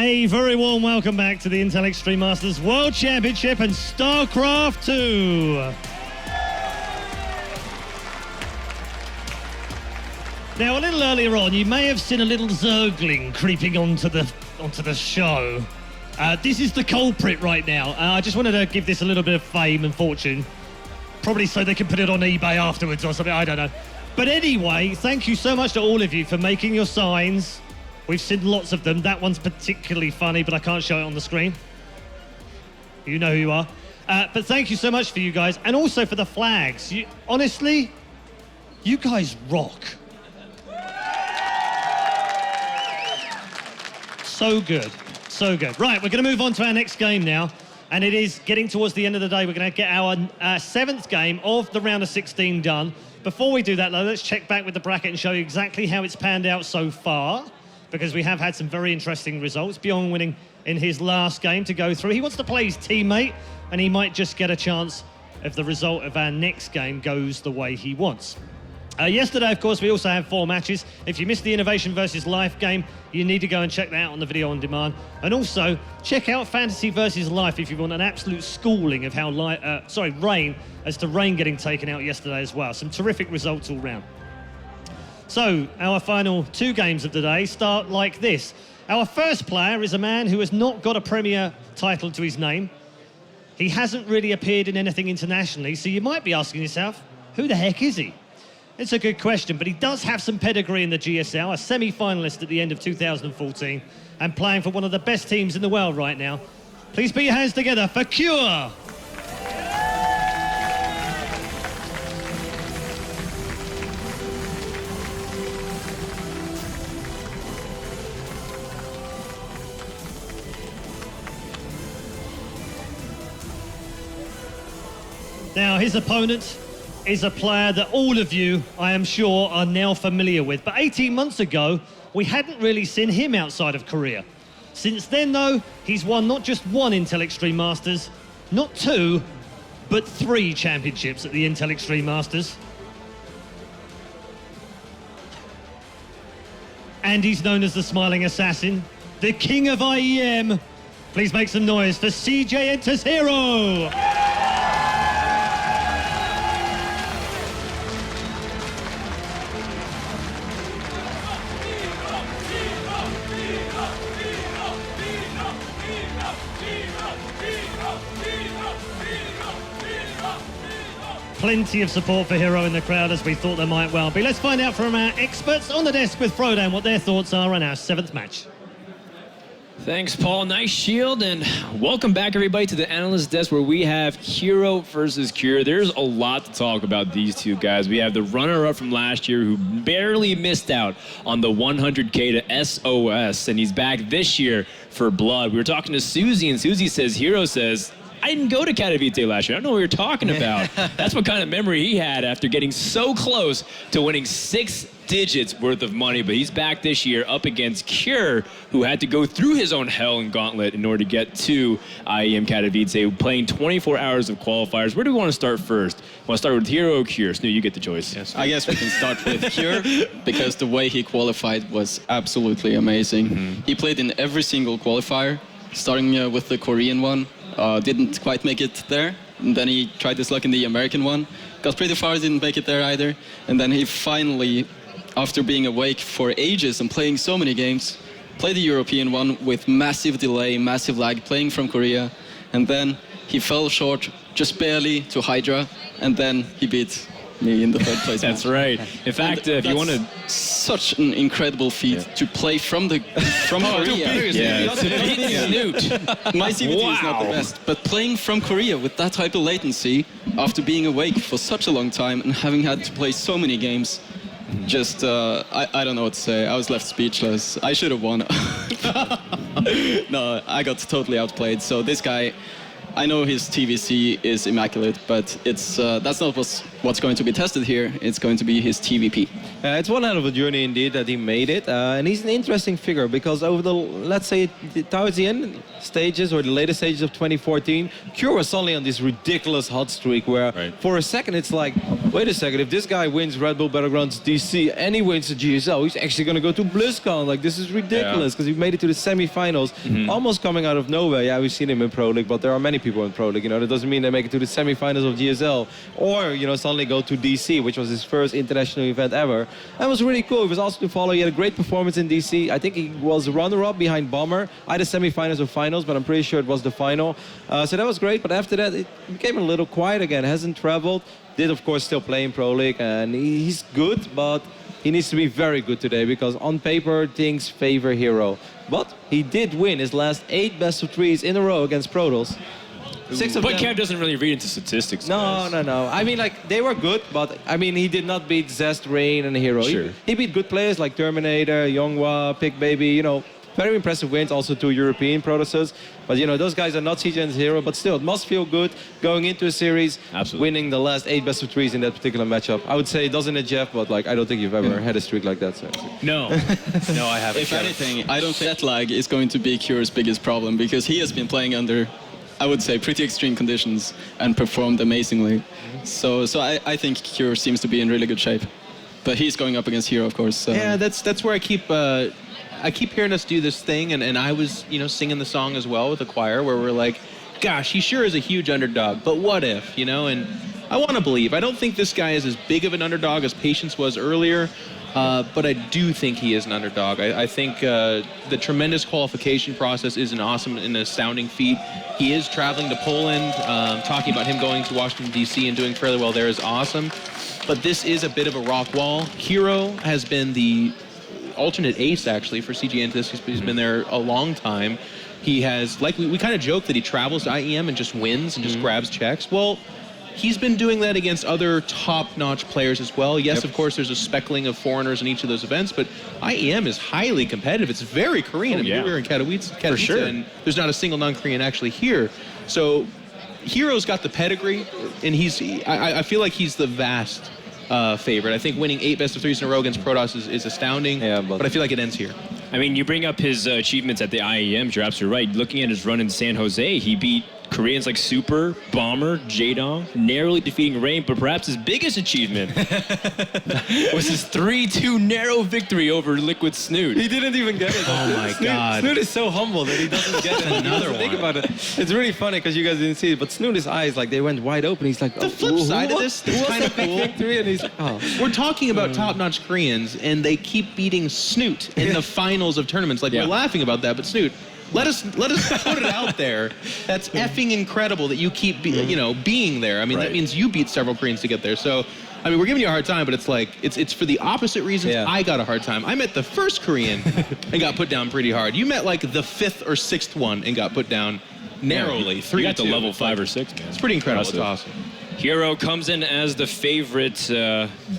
A very warm welcome back to the Intel Extreme Masters World Championship and StarCraft 2. Now, a little earlier on, you may have seen a little Zergling creeping onto the show. This is the culprit right now. I just wanted to give this a little bit of fame and fortune. Probably so they can put it on eBay afterwards or something, I don't know. But anyway, thank you so much to all of you for making your signs. We've seen lots of them. That one's particularly funny, but I can't show it on the screen. You know who you are. But thank you so much for you guys, and also for the flags. Honestly, you guys rock. So good, so good. Right, we're going to move on to our next game now, and it is getting towards the end of the day. We're going to get our 7th game of the round of 16 done. Before we do that, though, let's check back with the bracket and show you exactly how it's panned out so far, because we have had some very interesting results. Bjorn winning in his last game to go through. He wants to play his teammate, and he might just get a chance if the result of our next game goes the way he wants. Yesterday, of course, we also had 4 matches. If you missed the Innovation versus Life game, you need to go and check that out on the video on demand. And also, check out Fantasy versus Life if you want an absolute schooling of how Rain, as to Rain getting taken out yesterday as well. Some terrific results all round. So, our final 2 games of the day start like this. Our first player is a man who has not got a Premier title to his name. He hasn't really appeared in anything internationally, so you might be asking yourself, who the heck is he? It's a good question, but he does have some pedigree in the GSL, a semi-finalist at the end of 2014, and playing for one of the best teams in the world right now. Please put your hands together for Cure! Now, his opponent is a player that all of you, I am sure, are now familiar with. But 18 months ago, we hadn't really seen him outside of Korea. Since then, though, he's won not just 1 Intel Extreme Masters, not 2, but 3 championships at the Intel Extreme Masters. And he's known as the Smiling Assassin, the King of IEM. Please make some noise for CJ Enters herO! Plenty of support for herO in the crowd, as we thought there might well be. Let's find out from our experts on the desk with Frodan what their thoughts are on our 7th match. Thanks, Paul. Nice shield, and welcome back, everybody, to the Analyst desk where we have herO versus Cure. There's a lot to talk about these two guys. We have the runner-up from last year who barely missed out on the 100K to SOS, and he's back this year for Blood. We were talking to Susie, and Susie says, herO says, I didn't go to Katowice last year. I don't know what you're talking about. That's what kind of memory he had after getting so close to winning 6 digits worth of money. But he's back this year up against Cure, who had to go through his own hell and gauntlet in order to get to IEM Katowice, playing 24 hours of qualifiers. Where do we want to start first? Want to start with herO or Cure? Snu, you get the choice. Yes, I guess we can start with Cure, because the way he qualified was absolutely amazing. He played in every single qualifier, starting with the Korean one. Didn't quite make it there, and then he tried his luck in the American one, got pretty far, didn't make it there either, and then he finally, after being awake for ages and playing so many games, played the European one with massive delay, massive lag, playing from Korea, and then he fell short just barely to Hydra, and then he beat me in the 3rd place. That's right. In fact, if you want to... Such an incredible feat to play from Korea. Yeah, to beat Snoot. My CVT is not the best, but playing from Korea with that type of latency, after being awake for such a long time and having had to play so many games, just, I don't know what to say. I was left speechless. I should have won. No, I got totally outplayed. So this guy, I know his TVC is immaculate, but it's that's not what's going to be tested here. It's going to be his TvP. It's one hell of a journey indeed that he made it, and he's an interesting figure because over the, let's say, towards the end stages or the later stages of 2014, Cure was suddenly on this ridiculous hot streak where for a second it's like, wait a second, if this guy wins Red Bull Battlegrounds DC and he wins the GSL, he's actually going to go to BlizzCon. Like, this is ridiculous because he made it to the semifinals, almost coming out of nowhere. Yeah, we've seen him in Pro League, but there are many people in Pro League. You know, that doesn't mean they make it to the semifinals of GSL or, you know, suddenly go to DC, which was his first international event ever. That was really cool. It was also to follow. He had a great performance in DC. I think he was runner-up behind Bomber, either semifinals or finals, but I'm pretty sure it was the final. So that was great. But after that, it became a little quiet again. Hasn't traveled. Did, of course, still play in Pro League, and he's good, but he needs to be very good today because on paper, things favor herO. But he did win his last 8 best of 3s in a row against Protoss. 6 of But them. Kev doesn't really read into statistics. No, guys. no, no. I mean, like, they were good, but, I mean, he did not beat Zest, Rain, and herO. Sure. He beat good players like Terminator, Younghwa, Pick Baby, you know, very impressive wins, also 2 European Protosses. But, you know, those guys are not CJ and herO, but still, it must feel good going into a series, winning the last 8 best of 3s in that particular matchup. I would say, doesn't it, Jeff? But, like, I don't think you've ever had a streak like that. So. No. No, I haven't. If anything, I don't think that lag is going to be Cure's biggest problem because he has been playing under, I would say, pretty extreme conditions and performed amazingly. So I think Cure seems to be in really good shape. But he's going up against herO, of course. So. Yeah, that's where I keep hearing us do this thing, and I was, you know, singing the song as well with the choir where we're like, gosh, he sure is a huge underdog, but what if, you know? And I want to believe. I don't think this guy is as big of an underdog as Patience was earlier, but I do think he is an underdog. I think the tremendous qualification process is an awesome and astounding feat. He is traveling to Poland, talking about him going to Washington, D.C. and doing fairly well there is awesome. But this is a bit of a rock wall. herO has been the alternate ace, actually, for CG Antis. He's been there a long time. He has, like, we kind of joke that he travels to IEM and just wins and just grabs checks. Well, he's been doing that against other top-notch players as well. Yes, of course, there's a speckling of foreigners in each of those events, but IEM is highly competitive. It's very Korean. I mean, we're in Katowice, and there's not a single non-Korean actually here. So herO's got the pedigree, and I feel like he's the vast favorite. I think winning 8 best of 3s in a row against Protoss is astounding, but I feel like it ends here. I mean, you bring up his achievements at the IEM, you're absolutely right. Looking at his run in San Jose, he beat Koreans like Super, Bomber, Jaedong, narrowly defeating Rain, but perhaps his biggest achievement was his 3-2 narrow victory over Liquid Snoot. He didn't even get it. Oh my God. Snoot is so humble that he doesn't get it. Another Think one. about it. It's really funny because you guys didn't see it, but Snoot's eyes, like, they went wide open. He's like, The flip side of this is kind of cool. Victory? And he's like, oh. We're talking about top-notch Koreans, and they keep beating Snoot in the finals of tournaments. Like, we're laughing about that, but Snoot, let us put it out there. That's effing incredible that you keep being there. I mean, that means you beat several Koreans to get there. So, I mean, we're giving you a hard time, but it's like it's for the opposite reasons. I got a hard time. I met the first Korean and got put down pretty hard. You met like the 5th or 6th one and got put down narrowly. 3-2. You got to level 5 or 6, man. It's pretty incredible. It's awesome. herO comes in as the favorite,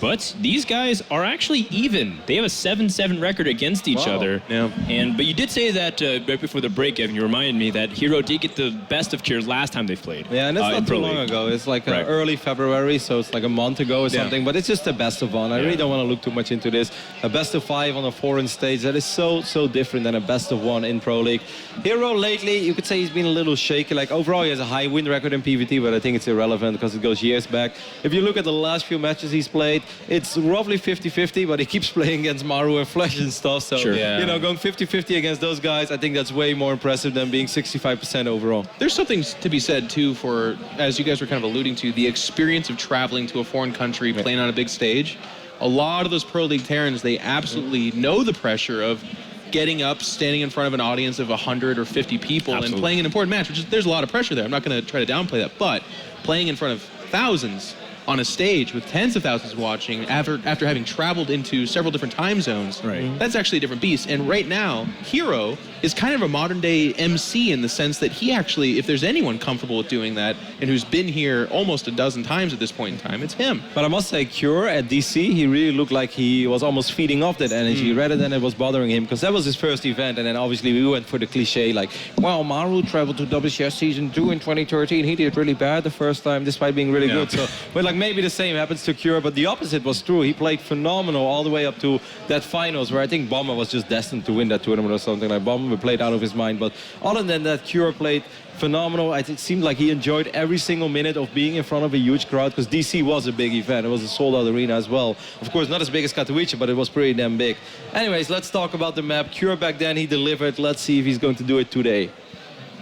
but these guys are actually even. They have a 7-7 record against each other. Yeah. But you did say that right before the break, Evan, you reminded me that herO did get the best of Cure last time they played. Yeah, and it's in not too Pro long League. ago. It's like early February, so it's like a month ago or something. But it's just a best of 1. I really don't want to look too much into this. A best of 5 on a foreign stage, that is so different than a best of 1 in Pro League. herO lately, you could say he's been a little shaky. Like, overall, he has a high win record in PvT, but I think it's irrelevant because it goes years back. If you look at the last few matches he's played, it's roughly 50-50, but he keeps playing against Maru and Flash and stuff. So, you know, going 50-50 against those guys, I think that's way more impressive than being 65% overall. There's something to be said, too, for, as you guys were kind of alluding to, the experience of traveling to a foreign country, playing on a big stage. A lot of those Pro League Terrans, they absolutely know the pressure of getting up, standing in front of an audience of 100 or 50 people and playing an important match, which is, there's a lot of pressure there. I'm not going to try to downplay that, but playing in front of thousands on a stage with tens of thousands watching after having traveled into several different time zones, that's actually a different beast. And right now, herO is kind of a modern-day MC in the sense that he actually, if there's anyone comfortable with doing that and who's been here almost a dozen times at this point in time, it's him. But I must say, Cure at DC, he really looked like he was almost feeding off that energy rather than it was bothering him, because that was his first event, and then obviously we went for the cliche, like, well, Maru traveled to WCS Season 2 in 2013, he did really bad the first time, despite being really good. So, but like maybe the same happens to Cure, but the opposite was true. He played phenomenal all the way up to that finals, where I think Bomber was just destined to win that tournament or something. Like Bomber played out of his mind, but other than that, Cure played phenomenal. It seemed like he enjoyed every single minute of being in front of a huge crowd, because DC was a big event. It was a sold-out arena as well. Of course, not as big as Katowice, but it was pretty damn big. Anyways, let's talk about the map. Cure back then, he delivered. Let's see if he's going to do it today.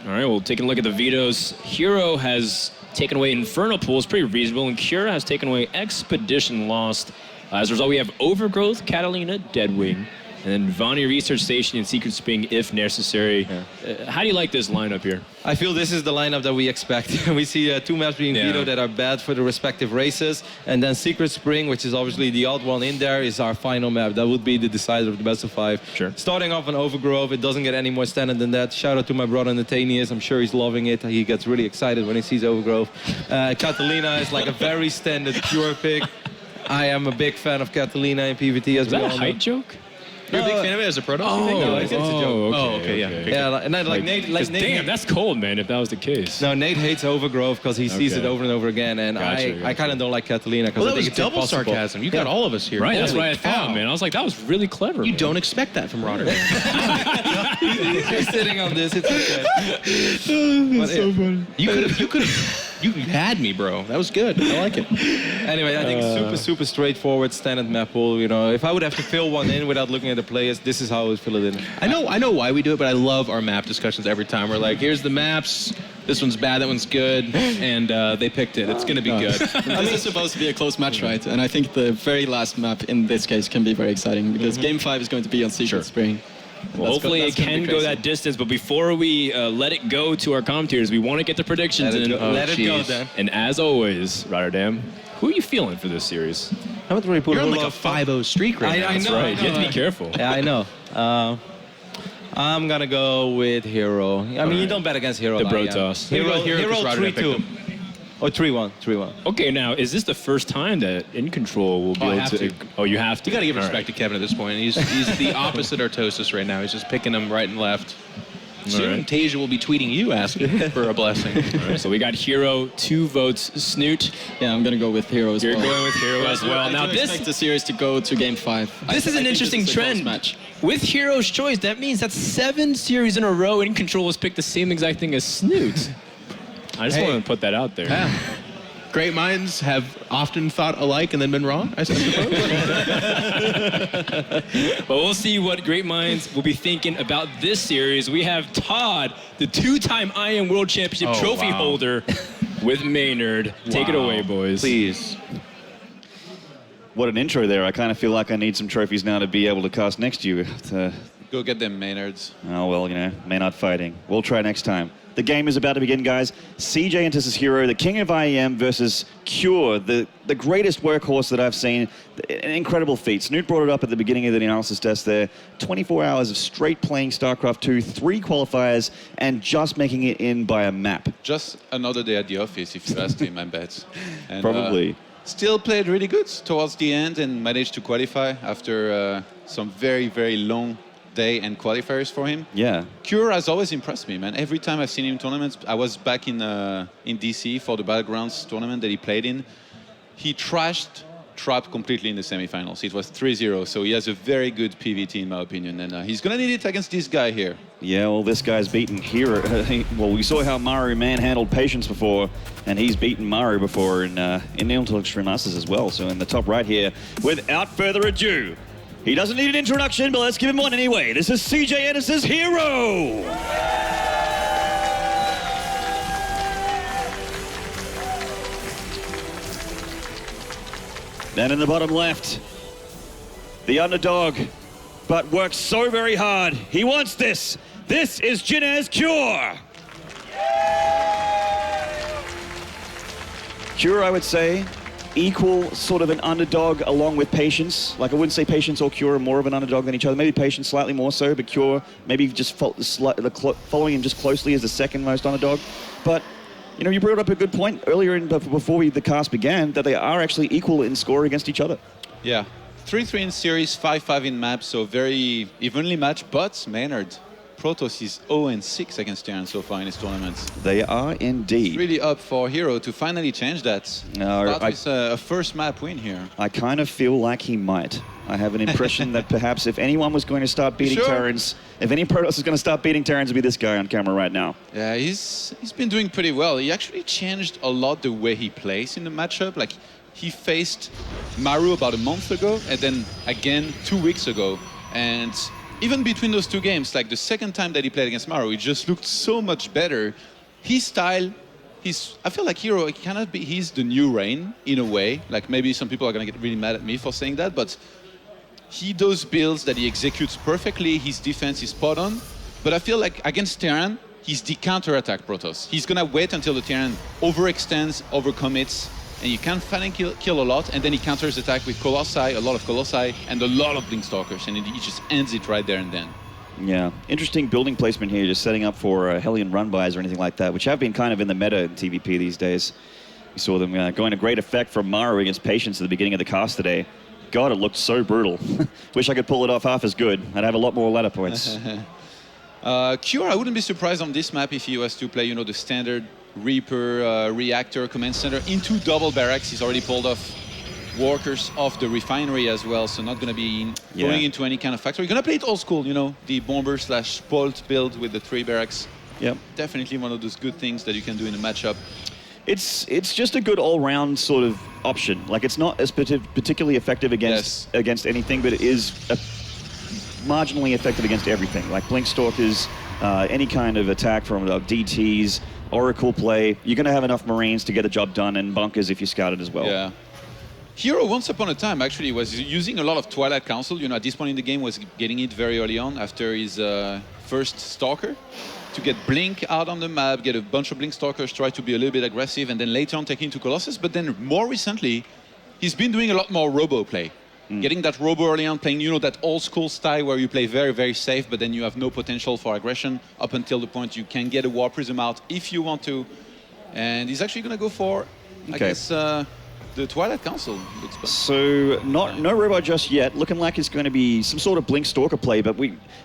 All right, well, taking a look at the vetoes, herO has taken away Infernal Pools, pretty reasonable, and Cure has taken away Expedition Lost. As a result, we have Overgrowth, Catalina, Deadwing, and then Vaani Research Station and Secret Spring if necessary. How do you like this lineup here? I feel this is the lineup that we expect. We see two maps being vetoed that are bad for the respective races, and then Secret Spring, which is obviously the odd one in there, is our final map. That would be the decider of the best of 5. Sure. Starting off on Overgrowth, it doesn't get any more standard than that. Shout out to my brother Nathanius. I'm sure he's loving it. He gets really excited when he sees Overgrowth. Catalina is like a very standard Cure pick. I am a big fan of Catalina in PvT as well. Is that a height joke? You're a big fan of it as a proto? No, it's a joke. Okay, Yeah, and then like Nate, damn, that's cold, man, if that was the case. No, Nate hates Overgrowth because he sees it over and over again, and I kind of don't like Catalina because Well, I that think was it's double sarcasm. You got all of us here. Right, that's what I Holy thought, cow. man. I was like, that was really clever. You man. don't expect that from Rotterdam. You're sitting on this. It's okay. But so funny. You had me, bro. That was good. I like it. Anyway, I think super straightforward standard map pool. You know, if I would have to fill one in without looking at the players, this is how I would fill it in. I know why we do it, but I love our map discussions every time. We're like, here's the maps. This one's bad, that one's good, and they picked it. It's going to be good. This is supposed to be a close match, right? And I think the very last map in this case can be very exciting, because Game 5 is going to be on Secret Spring. Well, hopefully it can go that distance, but before we let it go to our commentators, we want to get the predictions in. Let it go, then. And as always, Rotterdam, who are you feeling for this series? I haven't really put You're a on whole like a lot of 5-0 streak right now. I know. Right, you have to be careful. Yeah, I know. I'm gonna go with herO. I mean, you don't bet against herO. The by bro IEM. toss. herO Hero 3-2. Or 3-1. 3-1. Okay, now, is this the first time that In Control will be I able have to... to. Oh, you have to. You got to give All respect right. to Kevin at this point. He's the opposite Artosis right now. He's just picking them right and left. Soon, right. Tasia will be tweeting you asking for a blessing. All right, so we got herO, 2 votes. Snoot, Yeah, I'm going to go with herO as you're well. going with herO as well. I Now, do this expect the series to go to Game 5. This is an interesting this is a close trend. match. With hero's choice, that means that 7 series in a row In Control has picked the same exact thing as Snoot. I just want to put that out there. Yeah. Great minds have often thought alike and then been wrong, I suppose. But we'll see what great minds will be thinking about this series. We have Todd, the 2-time IEM World Championship Oh, trophy wow. holder, with Maynard. Take it away, boys. Please. What an intro there. I kind of feel like I need some trophies now to be able to cast next to you. Go get them, Maynards. Oh, well, you know, Maynard fighting. We'll try next time. The game is about to begin, guys. CJ enters as herO, the king of IEM versus Cure, the greatest workhorse that I've seen. An incredible feat. Snoot brought it up at the beginning of the analysis test there. 24 hours of straight playing StarCraft 2, 3 qualifiers, and just making it in by a map. Just another day at the office, if you ask him, I bet. And, Probably. Still played really good towards the end and managed to qualify after some very, very long day and qualifiers for him. Yeah. Cure has always impressed me, man. Every time I've seen him in tournaments, I was back in DC for the Battlegrounds tournament that he played in. He trashed Trap completely in the semifinals. It was 3-0, so he has a very good PvT in my opinion, and he's gonna need it against this guy here. Yeah, well, this guy's beaten herO. Well, we saw how Maru manhandled Patience before, and he's beaten Maru before in the Ultimate Extreme Masters as well. So in the top right here, without further ado, he doesn't need an introduction, but let's give him one anyway. This is CJ Ennis's herO! Then in the bottom left, the underdog, but works so very hard. He wants this. This is Jinez Cure. Cure, I would say, equal sort of an underdog along with Patience. Like I wouldn't say Patience or Cure are more of an underdog than each other. Maybe Patience slightly more so, but Cure maybe just following him just closely as the second most underdog. But you know, you brought up a good point earlier before the cast began that they are actually equal in score against each other. Yeah. 3-3 in series, 5-5 in map, so very evenly matched. But Maynard, Protoss is 0-6 against Terran so far in his tournaments. They are indeed. It's really up for herO to finally change that. Start with a first map win here. I kind of feel like he might. I have an impression that perhaps if anyone was going to start beating Terrans, if any Protoss is going to start beating Terrans, it'd be this guy on camera right now. Yeah, he's been doing pretty well. He actually changed a lot the way he plays in the matchup. Like, he faced Maru about a month ago, and then again 2 weeks ago. And even between those two games, like the second time that he played against Maru, it just looked so much better. His style, I feel like herO, he's the new Rain in a way. Like maybe some people are gonna get really mad at me for saying that, but he does builds that he executes perfectly. His defense is spot on. But I feel like against Terran, he's the counter-attack Protoss. He's gonna wait until the Terran overextends, overcommits, and you can finally kill a lot, and then he counters attack with Colossi, a lot of Colossi, and a lot of Blinkstalkers, and he just ends it right there and then. Yeah, interesting building placement here, just setting up for Hellion run-bys or anything like that, which have been kind of in the meta in TvP these days. We saw them going to great effect from Maru against Patience at the beginning of the cast today. God, it looked so brutal. Wish I could pull it off half as good. I'd have a lot more ladder points. Cure, I wouldn't be surprised on this map if he was to play, you know, the standard Reaper, Reactor, Command Center into double barracks. He's already pulled off workers off the refinery as well, so not going to be going into any kind of factory. Going to play it old school, you know, the bomber/spolt build with the 3 barracks. Yep. Definitely one of those good things that you can do in a matchup. It's just a good all-round sort of option. Like, it's not as particularly effective against anything, but it is marginally effective against everything. Like Blinkstalkers, any kind of attack from DTs, Oracle play. You're going to have enough Marines to get the job done, and bunkers if you scout it as well. Yeah. herO, once upon a time, actually was using a lot of Twilight Council. You know, at this point in the game, was getting it very early on after his first Stalker to get Blink out on the map, get a bunch of Blinkstalkers, try to be a little bit aggressive, and then later on take into Colossus. But then more recently, he's been doing a lot more Robo play. Getting that Robo early on, playing, you know, that old school style where you play very, very safe, but then you have no potential for aggression up until the point you can get a War Prism out if you want to. And he's actually going to go for, I guess, the Twilight Council. Looks fun. So no robot just yet. Looking like it's going to be some sort of Blinkstalker play, but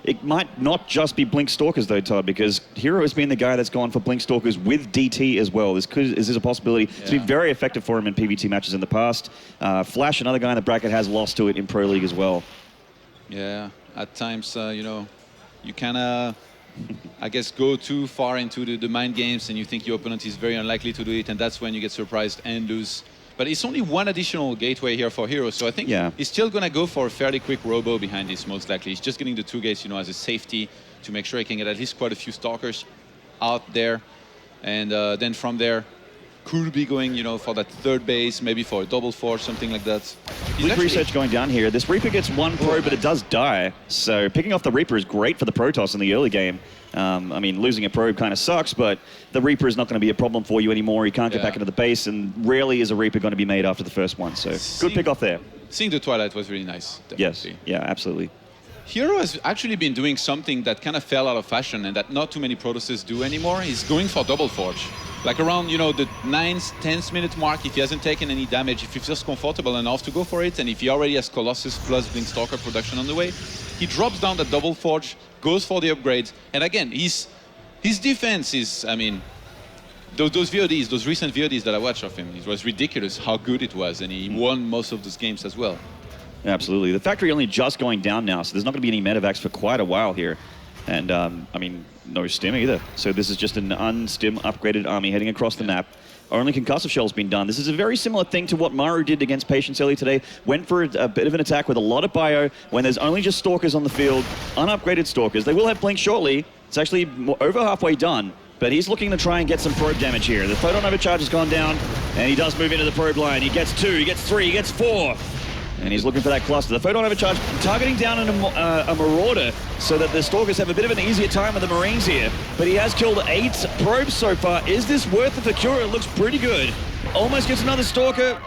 it might not just be Blinkstalkers though, Todd, because herO has been the guy that's gone for Blinkstalkers with DT as well. Is this a possibility? It's been very effective for him in PvT matches in the past. Flash, another guy in the bracket, has lost to it in Pro League as well. Yeah, at times, you know, you kind of, I guess, go too far into the mind games and you think your opponent is very unlikely to do it, and that's when you get surprised and lose. But it's only one additional gateway here for herO, so I think he's still going to go for a fairly quick Robo behind this, most likely. He's just getting the 2 gates, you know, as a safety to make sure he can get at least quite a few Stalkers out there. And then from there, could be going, you know, for that 3rd base, maybe for a double force, something like that. Blink research going down here. This Reaper gets 1 probe, but it does die. So picking off the Reaper is great for the Protoss in the early game. I mean, losing a probe kind of sucks, but the Reaper is not going to be a problem for you anymore. You can't get back into the base, and rarely is a Reaper going to be made after the first one. So good pick off there. Seeing the Twilight was really nice. Definitely. Yes, yeah, absolutely. herO has actually been doing something that kind of fell out of fashion and that not too many Protosses do anymore. He's going for double forge. Like around, you know, the 9th, 10th minute mark, if he hasn't taken any damage, if he feels comfortable enough to go for it, and if he already has Colossus plus Blinkstalker production on the way, he drops down the double forge, goes for the upgrades, and again, his defense is, I mean, those VODs, those recent VODs that I watched of him, it was ridiculous how good it was, and he won most of those games as well. Absolutely. The factory only just going down now, so there's not going to be any medevacs for quite a while here. And, I mean, no stim either. So this is just an unstim upgraded army heading across the map. Only concussive shell's been done. This is a very similar thing to what Maru did against Patience earlier today. Went for a bit of an attack with a lot of bio when there's only just Stalkers on the field, unupgraded Stalkers. They will have Blink shortly. It's actually over halfway done. But he's looking to try and get some probe damage here. The photon overcharge has gone down, and he does move into the probe line. He gets 2, he gets 3, he gets 4. And he's looking for that cluster. The photon overcharge targeting down a Marauder so that the Stalkers have a bit of an easier time with the Marines here. But he has killed 8 probes so far. Is this worth it for herO? It looks pretty good. Almost gets another Stalker.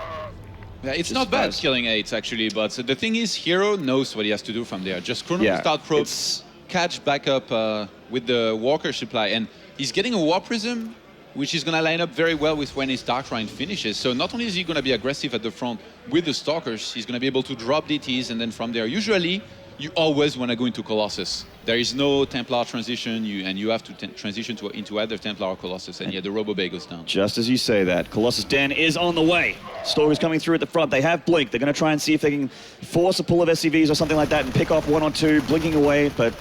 Yeah, it's Just not bad fast. killing 8 actually, but the thing is, herO knows what he has to do from there. Just chrono Yeah, start probes, catch back up with the Walker supply, and he's getting a War Prism, which is going to line up very well with when his Dark Shrine finishes. So not only is he going to be aggressive at the front with the Stalkers, he's going to be able to drop DTs, and then from there, usually, you always want to go into Colossus. There is no Templar transition, and you have to transition into either Templar or Colossus, and yeah, the Robo Bay goes down. Just as you say that, Colossus Den is on the way. Stalkers coming through at the front. They have Blink. They're going to try and see if they can force a pull of SCVs or something like that and pick off 1 or 2, blinking away, but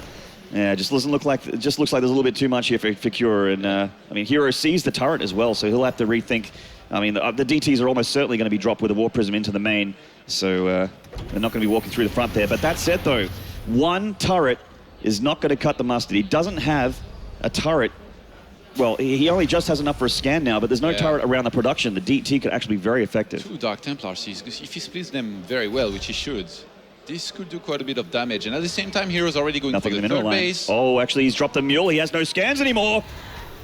yeah, it just doesn't look like, it just looks like there's a little bit too much here for Cure. And I mean, herO sees the turret as well, so he'll have to rethink. I mean, the DTs are almost certainly going to be dropped with a War Prism into the main, so they're not going to be walking through the front there. But that said, though, 1 turret is not going to cut the mustard. He doesn't have a turret. Well, he only just has enough for a scan now, but there's no turret around the production. The DT could actually be very effective. 2 Dark Templars, if he splits them very well, which he should, this could do quite a bit of damage. And at the same time, hero's already going Nothing for in the the middle third lane. base. Oh, actually, he's dropped the mule. He has no scans anymore.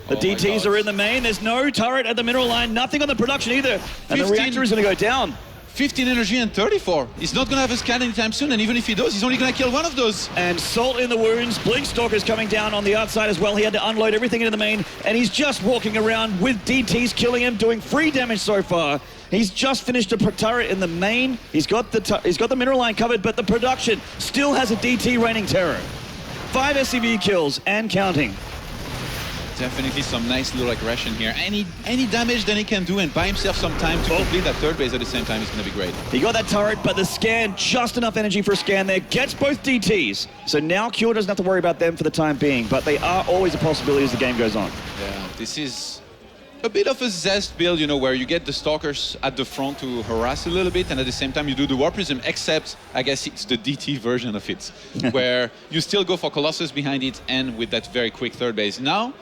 The DTs are in the main. There's no turret at the mineral line. Nothing on the production either. And the 15. reactor is going to go down. 15 energy and 34. He's not going to have a scan anytime soon, and even if he does, he's only going to kill 1 of those. And Salt in the wounds. Blink Stalker's coming down on the outside as well. He had to unload everything into the main, and he's just walking around with DTs killing him, doing free damage so far. He's just finished a turret in the main. He's got the mineral line covered, but the production still has a DT reigning terror. 5 SCV kills and counting. Definitely some nice little aggression here. Any damage that he can do and buy himself some time to complete that third base at the same time is going to be great. He got that turret, but the scan, just enough energy for a scan there, gets both DTs. So now Cure doesn't have to worry about them for the time being, but they are always a possibility as the game goes on. Yeah, this is a bit of a zest build, you know, where you get the Stalkers at the front to harass a little bit, and at the same time you do the War Prism, except I guess it's the DT version of it, where you still go for Colossus behind it and with that very quick third base. Now,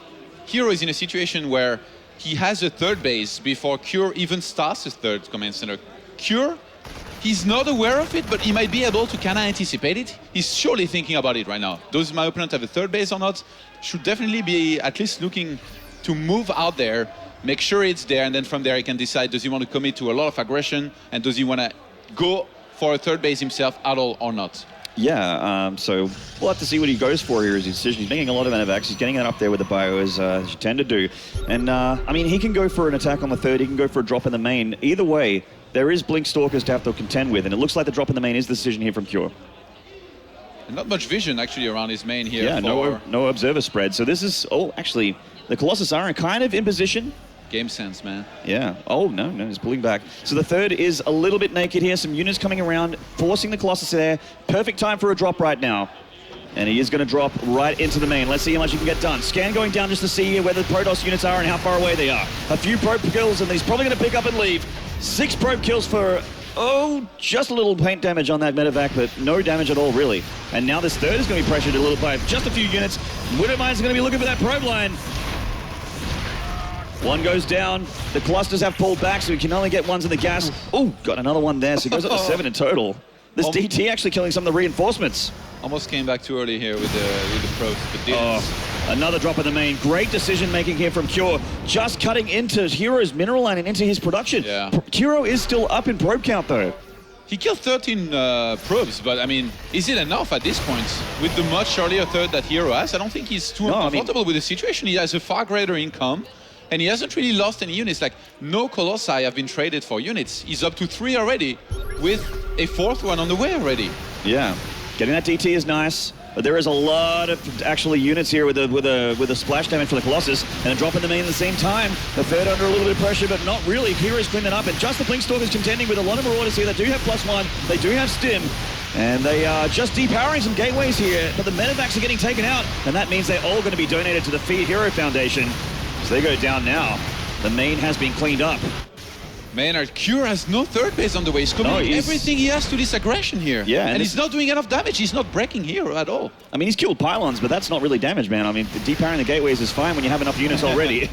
herO is in a situation where he has a third base before Cure even starts his third command center. Cure, he's not aware of it, but he might be able to kind of anticipate it. He's surely thinking about it right now. Does my opponent have a third base or not? Should definitely be at least looking to move out there, make sure it's there, and then from there he can decide, does he want to commit to a lot of aggression, and does he want to go for a third base himself at all or not? Yeah, so we'll have to see what he goes for here as his decision. He's making a lot of Evacs. He's getting it up there with the bio as you tend to do. And, I mean, he can go for an attack on the third. He can go for a drop in the main. Either way, there is Blink Stalkers to have to contend with. And it looks like the drop in the main is the decision here from Cure. And not much vision, actually, around his main here. Yeah, no observer spread. So this is... Oh, actually, the Colossus are kind of in position. Game sense, man. Yeah. Oh, no, he's pulling back. So the third is a little bit naked here. Some units coming around, forcing the Colossus there. Perfect time for a drop right now. And he is going to drop right into the main. Let's see how much he can get done. Scan going down just to see where the Protoss units are and how far away they are. A few probe kills, and he's probably going to pick up and leave. 6 probe kills for, just a little paint damage on that medevac, but no damage at all, really. And now this third is going to be pressured a little by just a few units. Widowmines are going to be looking for that probe line. 1 goes down. The clusters have pulled back, so he can only get 1s in the gas. Oh, got another 1 there, so he goes up to 7 in total. This DT actually killing some of the reinforcements. Almost came back too early here with the probes, but didn't. Another drop in the main. Great decision-making here from Cure. Just cutting into hero's mineral line and into his production. Yeah. Cure is still up in probe count, though. He killed 13 probes, but I mean, is it enough at this point? With the much earlier third that herO has, I don't think he's too uncomfortable with the situation. He has a far greater income. And he hasn't really lost any units. Like, no Colossi have been traded for units. He's up to 3 already, with a 4th one on the way already. Yeah, getting that DT is nice, but there is a lot of actually units here with a splash damage for the Colossus, and a drop in the main at the same time. The third under a little bit of pressure, but not really. hero's cleaned it up, and just the Blink Stalkers contending with a lot of Marauders here. They do have +1, they do have Stim, and they are just depowering some gateways here, but the medevacs are getting taken out, and that means they're all going to be donated to the Feed herO Foundation. So they go down now. The main has been cleaned up. Man, Cure has no third base on the way. He's committing everything he has to this aggression here. Yeah, and he's not doing enough damage. He's not breaking herO at all. I mean, he's killed pylons, but that's not really damage, man. I mean, depowering the gateways is fine when you have enough units already.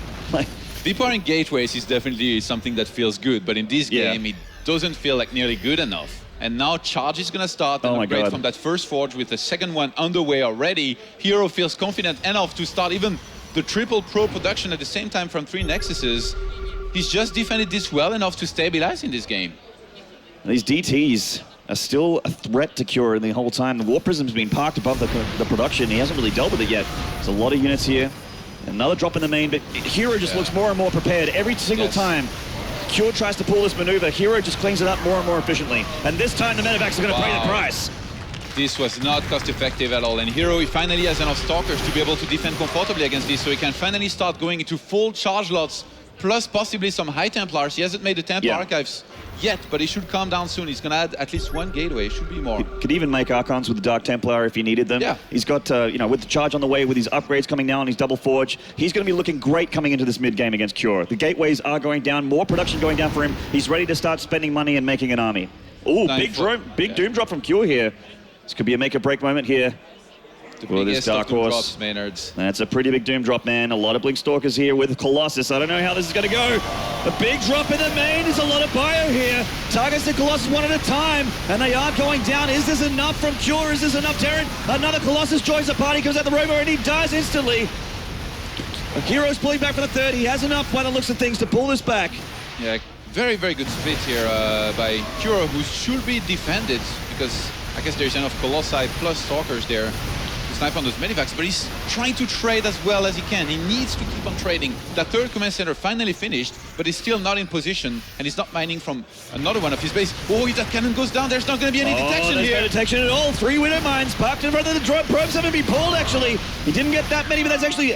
Depowering gateways is definitely something that feels good, but in this game, it doesn't feel like nearly good enough. And now Charge is going to start an upgrade from that first Forge with the second one underway already. herO feels confident enough to start even the triple pro production at the same time from 3 Nexuses. He's just defended this well enough to stabilize in this game. These DTs are still a threat to Cure in the whole time. The Warp Prism's been parked above the production. He hasn't really dealt with it yet. There's a lot of units here. Another drop in the main, but herO just looks more and more prepared every single time. Cure tries to pull this maneuver. herO just cleans it up more and more efficiently. And this time the medevacs are going to pay the price. This was not cost effective at all. And herO, he finally has enough Stalkers to be able to defend comfortably against this, so he can finally start going into full charge lots, plus possibly some high Templars. He hasn't made the Templar Archives yet, but he should calm down soon. He's going to add at least one gateway. It should be more. Could even make Archons with the Dark Templar if he needed them. Yeah. He's got, you know, with the charge on the way, with his upgrades coming down, his double forge, he's going to be looking great coming into this mid-game against Cure. The gateways are going down, more production going down for him. He's ready to start spending money and making an army. Ooh, big Doom drop from Cure here. This could be a make-or-break moment here. The for this Dark Horse. Drops, Maynards. That's a pretty big Doom drop, man. A lot of Blink Stalkers here with Colossus. I don't know how this is going to go. A big drop in the main. There's a lot of bio here. Targets the Colossus one at a time, and they are going down. Is this enough from Cure? Is this enough, Terran? Another Colossus joins the party, comes out the rover, and he dies instantly. herO's pulling back for the third. He has enough by the looks of things to pull this back. Yeah, very, very good split here by Cure, who should be defended, because I guess there's enough Colossi plus Stalkers there to snipe on those medivacs, but he's trying to trade as well as he can. He needs to keep on trading. That third command center finally finished, but he's still not in position, and he's not mining from another one of his base. Oh, if that cannon goes down, there's not going to be any detection there's here. No detection at all. 3 Widow Mines parked in front of the drop. Probes haven't been pulled, actually. He didn't get that many, but that's actually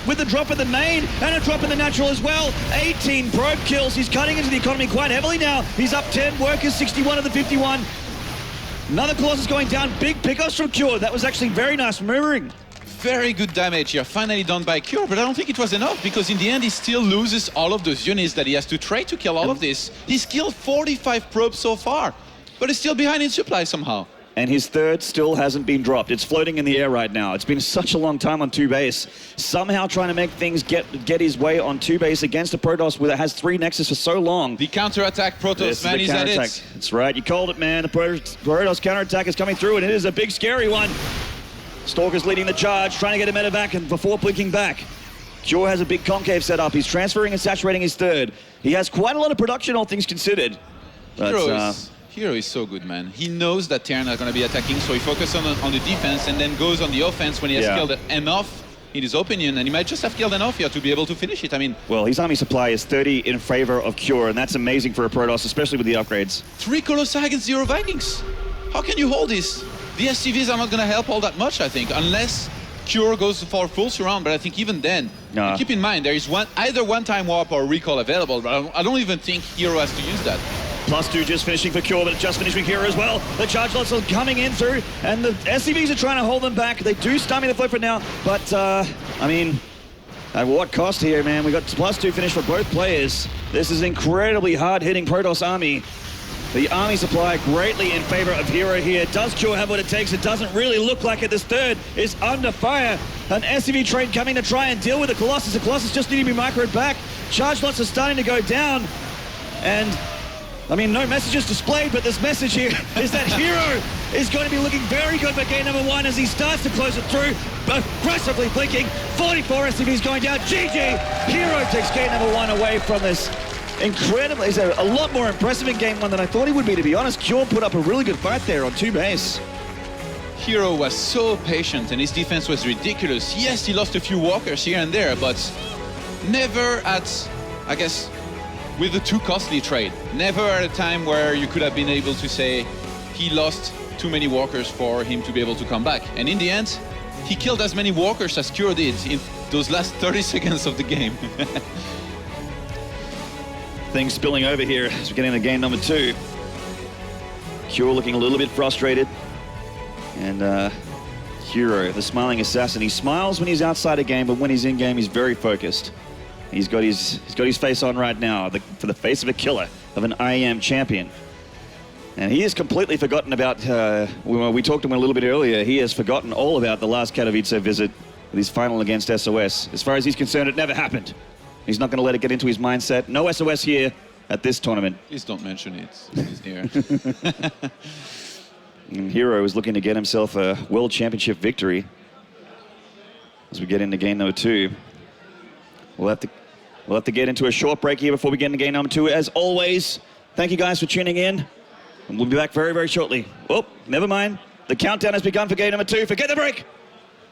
with the drop in the main and a drop in the natural as well. 18 probe kills. He's cutting into the economy quite heavily now. He's up 10 workers, 61 of the 51. Another Colossus going down. Big pickups from Cure. That was actually very nice maneuvering. Very good damage here, finally done by Cure, but I don't think it was enough, because in the end he still loses all of those units that he has to trade to kill all of this. He's killed 45 probes so far, but he's still behind in supply somehow. And his third still hasn't been dropped. It's floating in the air right now. It's been such a long time on 2 base. Somehow trying to make things get his way on 2 base against a Protoss that has 3 Nexus for so long. The counterattack Protoss, man, he's at it. That's right, you called it, man. The Protoss counterattack is coming through, and it is a big, scary one. Stalker's leading the charge, trying to get a medevac and before blinking back. Cure has a big concave set up. He's transferring and saturating his third. He has quite a lot of production, all things considered. herO is so good, man. He knows that Terran are going to be attacking, so he focuses on the defense and then goes on the offense when he has killed enough, in his opinion, and he might just have killed enough here to be able to finish it. I mean, well, his army supply is 30 in favor of Cure, and that's amazing for a Protoss, especially with the upgrades. 3 Colossi against 0 Vikings. How can you hold this? The SCVs are not going to help all that much, I think, unless Cure goes for full surround, but I think even then, keep in mind, there is either one-time warp or recall available, but I don't even think herO has to use that. +2 just finishing for Cure, but it's just finishing herO as well. The charge lots are coming in through, and the SCVs are trying to hold them back. They do stymie the flow for now, but, I mean, at what cost here, man? We got +2 finish for both players. This is an incredibly hard-hitting Protoss army. The army supply greatly in favor of herO here. Does Cure have what it takes? It doesn't really look like it. This third is under fire. An SCV train coming to try and deal with the Colossus. The Colossus just needing to be microed back. Charge lots are starting to go down, and I mean, no messages displayed, but this message here is that herO is going to be looking very good for game number 1 as he starts to close it through, aggressively blinking. 44 SCVs going down. GG! herO takes game number 1 away from this. Incredibly, he's a lot more impressive in game 1 than I thought he would be, to be honest. Cure put up a really good fight there on 2 base. herO was so patient and his defense was ridiculous. Yes, he lost a few walkers here and there, but never at, I guess, with a too costly trade. Never at a time where you could have been able to say he lost too many walkers for him to be able to come back. And in the end, he killed as many walkers as Cure did in those last 30 seconds of the game. Things spilling over here as we get into game number 2. Cure looking a little bit frustrated. And herO, the smiling assassin, he smiles when he's outside a game, but when he's in game, he's very focused. He's got his face on right now, for the face of a killer, of an IEM champion. And he has completely forgotten about, we talked to him a little bit earlier, he has forgotten all about the last Katowice visit with his final against SOS. As far as he's concerned, it never happened. He's not going to let it get into his mindset. No SOS here at this tournament. Please don't mention it. He's near. And herO is looking to get himself a World Championship victory as we get into game number 2. We'll have to get into a short break here before we get into game number 2. As always, thank you guys for tuning in. And we'll be back very, very shortly. Oh, never mind. The countdown has begun for game number 2. Forget the break.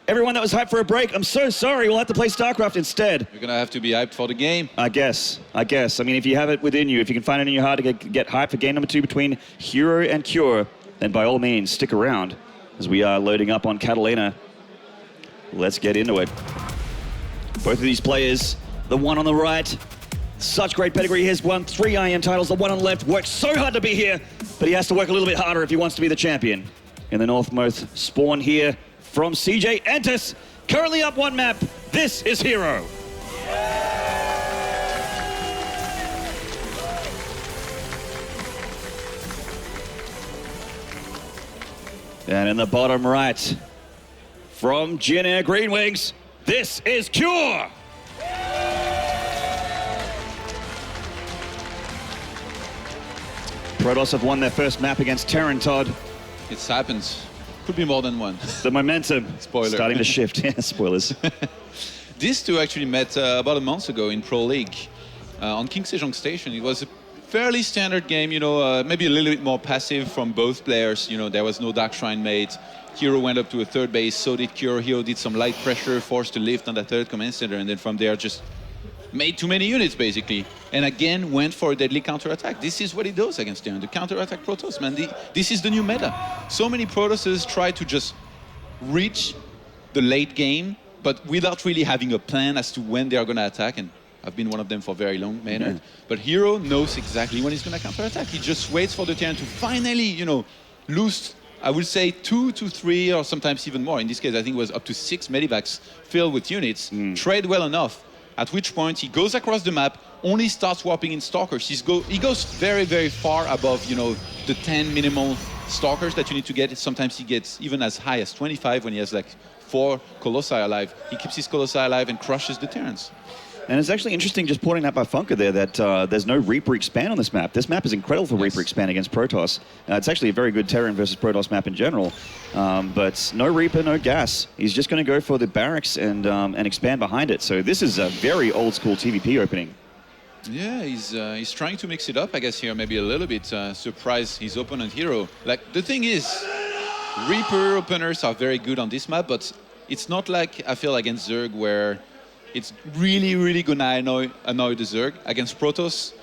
Everyone that was hyped for a break, I'm so sorry. We'll have to play StarCraft instead. You're gonna have to be hyped for the game. I guess. I mean, if you have it within you, if you can find it in your heart to get hyped for game number 2 between herO and Cure, then by all means, stick around as we are loading up on Catalina. Let's get into it. Both of these players, the one on the right, such great pedigree. He has won 3 IEM titles. The one on the left worked so hard to be here, but he has to work a little bit harder if he wants to be the champion. In the northmost spawn here from CJ Entis, currently up 1 map. This is herO. And in the bottom right, from Jin Air Green Wings, this is Cure. Protoss have won their first map against Terran Todd. It happens. Could be more than one. The momentum Spoiler. starting to shift. Yeah, spoilers. These two actually met about a month ago in Pro League on King Sejong Station. It was a fairly standard game, maybe a little bit more passive from both players. There was no Dark Shrine made. herO went up to a 3rd base, so did Cure. herO did some light pressure, forced to lift on the 3rd command center, and then from there just made too many units, basically. And again, went for a deadly counterattack. This is what he does against Terran, the counterattack Protoss, man. This is the new meta. So many Protosses try to just reach the late game, but without really having a plan as to when they are going to attack. And I've been one of them for very long, Maynard. But herO knows exactly when he's going to counterattack. He just waits for the Terran to finally, lose, I would say, 2 to 3, or sometimes even more. In this case, I think it was up to 6 medivacs filled with units. Trade well enough, at which point he goes across the map, only starts warping in Stalkers. He goes very, very far above, the 10 minimal Stalkers that you need to get. Sometimes he gets even as high as 25 when he has like 4 Colossi alive. He keeps his Colossi alive and crushes the Terrans. And it's actually interesting just pointing out by Funker there that there's no Reaper expand on this map. This map is incredible for Reaper expand against Protoss. It's actually a very good Terran versus Protoss map in general. But no Reaper, no gas. He's just going to go for the barracks and expand behind it. So this is a very old school TvP opening. Yeah, he's trying to mix it up, I guess, here, maybe a little bit. Surprise his opponent herO. Like, the thing is, Reaper openers are very good on this map, but it's not like, I feel, against Zerg, where it's really, really gonna annoy the Zerg. Against Protoss,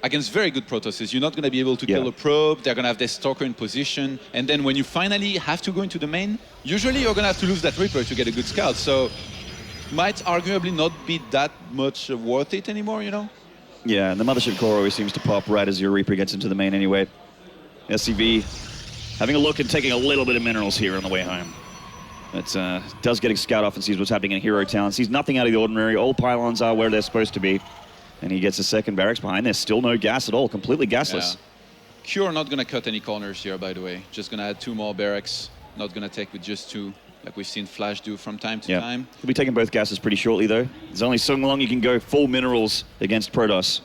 against very good Protosses, you're not gonna be able to kill a probe, they're gonna have their Stalker in position, and then when you finally have to go into the main, usually you're gonna have to lose that Reaper to get a good scout, so might arguably not be that much worth it anymore, Yeah, and the Mothership Core always seems to pop right as your Reaper gets into the main anyway. SCV having a look and taking a little bit of minerals here on the way home. It does get a scout off and sees what's happening in herO Town. Sees nothing out of the ordinary. All pylons are where they're supposed to be. And he gets a second barracks behind. There's still no gas at all. Completely gasless. Yeah. Cure not going to cut any corners here, by the way. Just going to add 2 more barracks. Not going to take with just 2, like we've seen Flash do from time to time. He'll be taking both gases pretty shortly, though. There's only so long you can go full minerals against Protoss.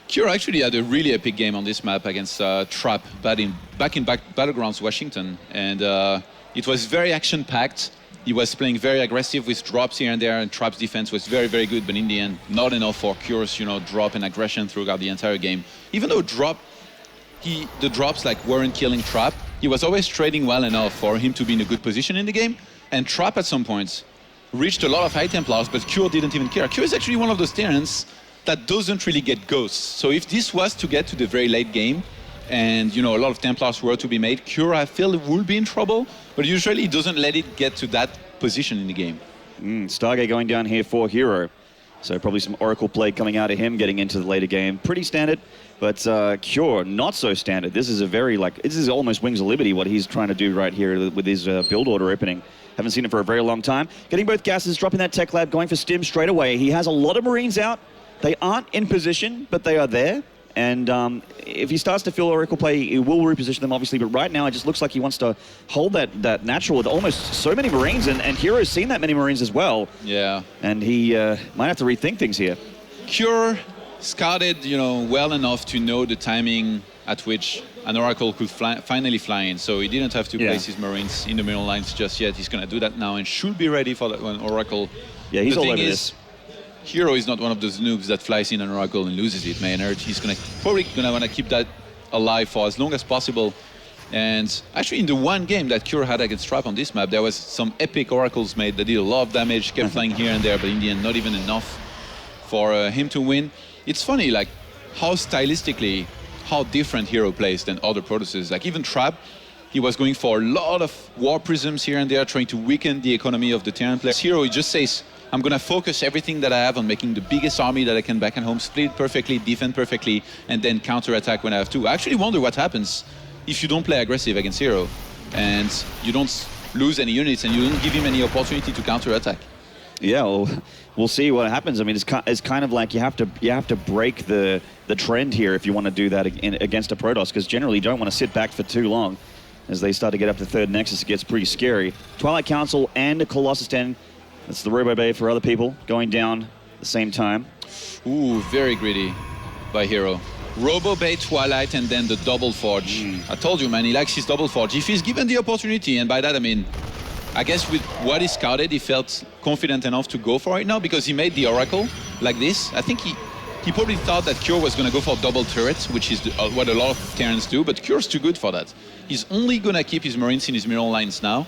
Cure actually had a really epic game on this map against Trap back in Battlegrounds Washington. And it was very action-packed. He was playing very aggressive with drops here and there, and Trap's defense was very, very good, but in the end, not enough for Cure's, drop and aggression throughout the entire game. Even though the drops weren't killing Trap, he was always trading well enough for him to be in a good position in the game. And Trap at some points reached a lot of High Templars, but Cure didn't even care. Cure is actually one of those Terrans that doesn't really get ghosts. So if this was to get to the very late game, and a lot of Templars were to be made, Cure, I feel, would be in trouble, but usually he doesn't let it get to that position in the game. Stargate going down here for herO. So probably some Oracle play coming out of him getting into the later game. Pretty standard, but Cure, not so standard. This is a very, this is almost Wings of Liberty, what he's trying to do right here with his build order opening. Haven't seen it for a very long time. Getting both gases, dropping that tech lab, going for Stim straight away. He has a lot of Marines out. They aren't in position, but they are there. And if he starts to feel Oracle play, he will reposition them, obviously. But right now, it just looks like he wants to hold that natural with almost so many Marines. And hero's seen that many Marines as well. Yeah. And he might have to rethink things here. Cure scouted, well enough to know the timing at which an Oracle could finally fly in. So he didn't have to place his Marines in the middle lines just yet. He's going to do that now and should be ready for that when Oracle. Yeah, he's all over this. herO is not one of those noobs that flies in an Oracle and loses it, Maynard. He's probably gonna want to keep that alive for as long as possible. And actually, in the one game that Cure had against Trap on this map, there was some epic oracles made that did a lot of damage, kept flying here and there, but in the end, not even enough for him to win. It's funny, like, how stylistically, how different herO plays than other Protoses. Like, even Trap, he was going for a lot of war prisms here and there, trying to weaken the economy of the Terran players. herO, he just says, I'm going to focus everything that I have on making the biggest army that I can back and home, split perfectly, defend perfectly, and then counterattack when I have to. I actually wonder what happens if you don't play aggressive against herO and you don't lose any units and you don't give him any opportunity to counterattack. Yeah, well, we'll see what happens. I mean, it's kind of like you have to break the trend here if you want to do that against a Protoss, because generally you don't want to sit back for too long. As they start to get up to third Nexus, it gets pretty scary. Twilight Council and a Colossus 10. That's the Robo Bay for other people going down at the same time. Ooh, very greedy by herO. Robo Bay, Twilight, and then the Double Forge. I told you, man, he likes his Double Forge. If he's given the opportunity, and by that I mean, I guess with what he scouted, he felt confident enough to go for it now because he made the Oracle like this. I think he probably thought that Cure was going to go for double turrets, which is what a lot of Terrans do, but Cure's too good for that. He's only going to keep his Marines in his mineral lines now.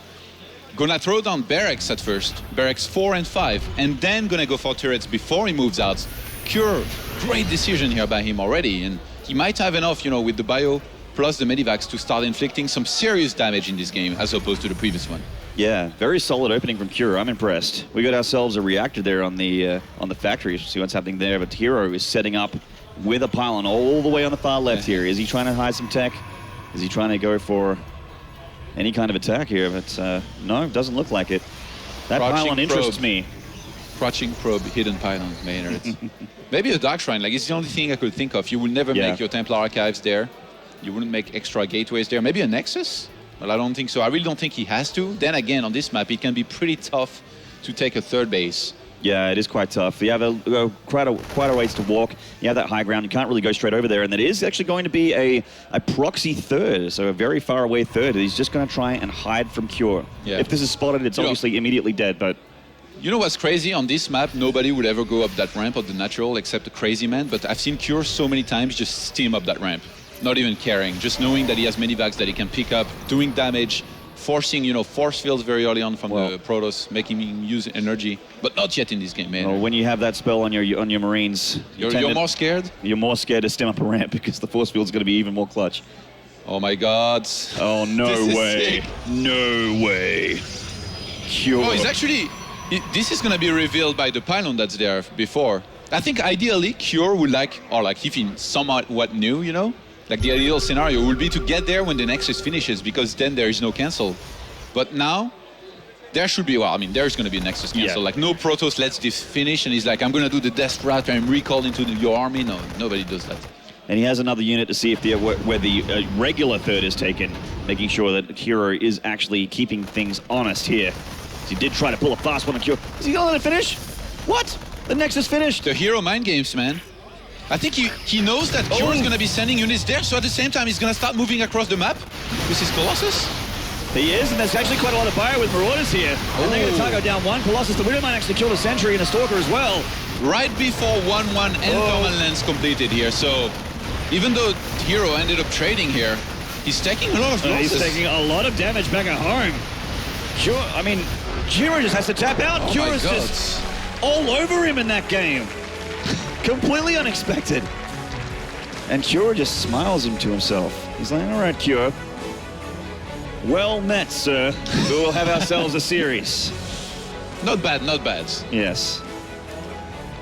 Gonna throw down barracks at first, barracks 4 and 5, and then gonna go for turrets before he moves out. Cure, great decision here by him already, and he might have enough, you know, with the bio plus the medivacs to start inflicting some serious damage in this game as opposed to the previous one. Yeah, very solid opening from Cure. I'm impressed. We got ourselves a reactor there on the factory. See what's happening there. But herO is setting up with a pylon all the way on the far left here. Is he trying to hide some tech? Is he trying to go for any kind of attack here? But no, it doesn't look like it. That pylon interests me. Crouching probe, hidden pylon, Maynard. Maybe a Dark Shrine. Like, it's the only thing I could think of. You will never make your Templar Archives there. You wouldn't make extra gateways there. Maybe a Nexus? Well, I don't think so. I really don't think he has to. Then again, on this map, it can be pretty tough to take a third base. Yeah, it is quite tough. You have quite a ways to walk. You have that high ground. You can't really go straight over there. And that is actually going to be a proxy third, so a very far away third. He's just going to try and hide from Cure. Yeah. If this is spotted, it's obviously immediately dead, but... You know what's crazy? On this map, nobody would ever go up that ramp of the natural except a crazy man, but I've seen Cure so many times just steam up that ramp. Not even caring, just knowing that he has many bags that he can pick up, doing damage, forcing, you know, force fields very early on from the Protoss, making him use energy, but not yet in this game, man. Well, when you have that spell on your Marines, you're more scared? You're more scared to stem up a ramp because the force field's going to be even more clutch. Oh my god. Oh, no way. No way. Cure. Oh, it's actually... This is going to be revealed by the pylon that's there before. I think ideally Cure would like, or like if he somewhat knew, you know, like the ideal scenario would be to get there when the Nexus finishes, because then there is no cancel. But now, there should be, well, I mean, there's going to be a Nexus cancel. Like, no Protoss lets this finish, and he's like, I'm going to do the death route and I'm recalled into your army. No, nobody does that. And he has another unit to see if where the regular third is taken, making sure that herO is actually keeping things honest here. He did try to pull a fast one on Cure. Is he going to let it finish? What? The Nexus finished. The herO mind games, man. I think he knows that Cure is going to be sending units there, so at the same time he's going to start moving across the map with his Colossus. He is, and there's actually quite a lot of bio with Marauders here. And they're going to target down one Colossus. The Widow might actually kill a Sentry and a Stalker as well. Right before 1-1 and Thermal Lens completed here, so even though herO ended up trading here, he's taking a lot of losses. He's taking a lot of damage back at home. Cure, I mean, Cure just has to tap out. Cure is just all over him in that game. Completely unexpected. And Cure just smiles him to himself. He's like, all right, Cure. Well met, sir. We will have ourselves a series. Not bad, not bad. Yes.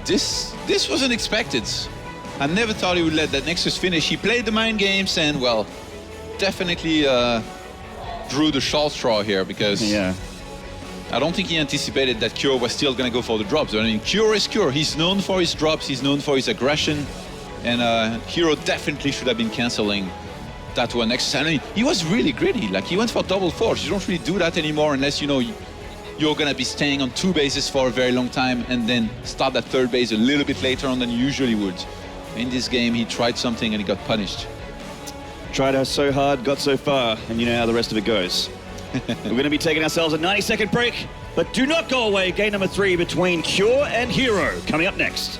This wasn't expected. I never thought he would let that Nexus finish. He played the mind games and, well, definitely drew the short straw here, because I don't think he anticipated that Cure was still going to go for the drops. I mean, Cure is Cure. He's known for his drops. He's known for his aggression. And herO definitely should have been canceling that one Nexus. I mean, he was really greedy. Like, he went for double force. You don't really do that anymore unless, you know, you're going to be staying on 2 bases for a very long time and then start that third base a little bit later on than you usually would. In this game, he tried something and he got punished. Tried us so hard, got so far, and you know how the rest of it goes. We're going to be taking ourselves a 90-second break, but do not go away. Game number 3 between Cure and herO coming up next.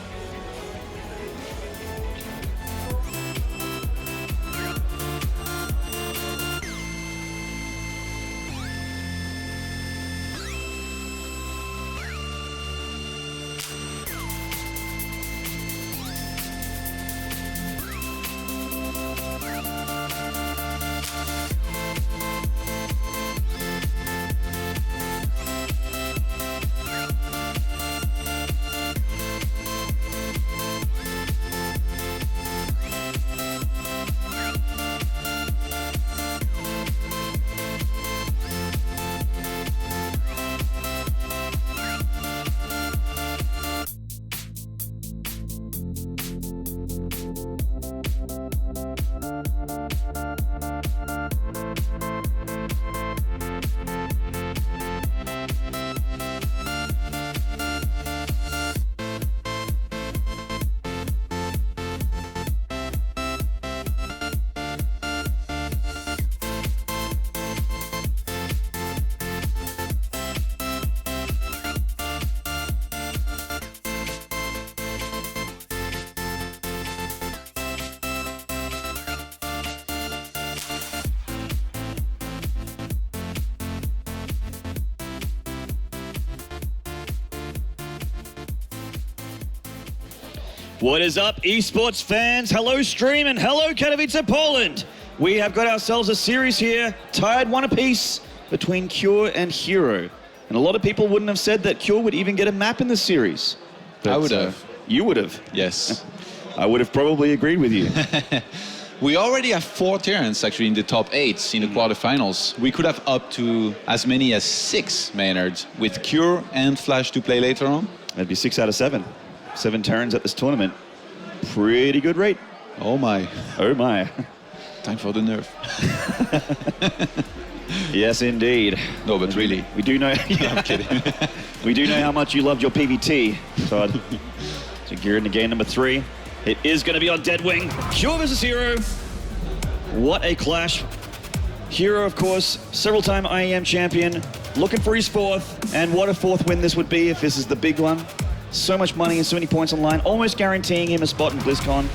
What is up, esports fans? Hello, stream, and hello, Katowice, Poland. We have got ourselves a series here, tied 1 apiece between Cure and herO. And a lot of people wouldn't have said that Cure would even get a map in this series. But, I would have. You would have. Yes. I would have probably agreed with you. We already have 4 Terrans actually in the top 8 in the quarterfinals. We could have up to as many as 6 Maynards with Cure and Flash to play later on. That'd be 6 out of 7. 7 Terrans at this tournament. Pretty good rate. Oh my. Oh my. Time for the nerf. Yes, indeed. No, but really. We do know. I'm kidding. We do know how much you loved your PVT, Todd. So gear into game number 3. It is going to be on Deadwing. Cure versus herO. What a clash. herO, of course, several-time IEM champion, looking for his 4th. And what a 4th win this would be if this is the big one. So much money and so many points on the line, almost guaranteeing him a spot in BlizzCon.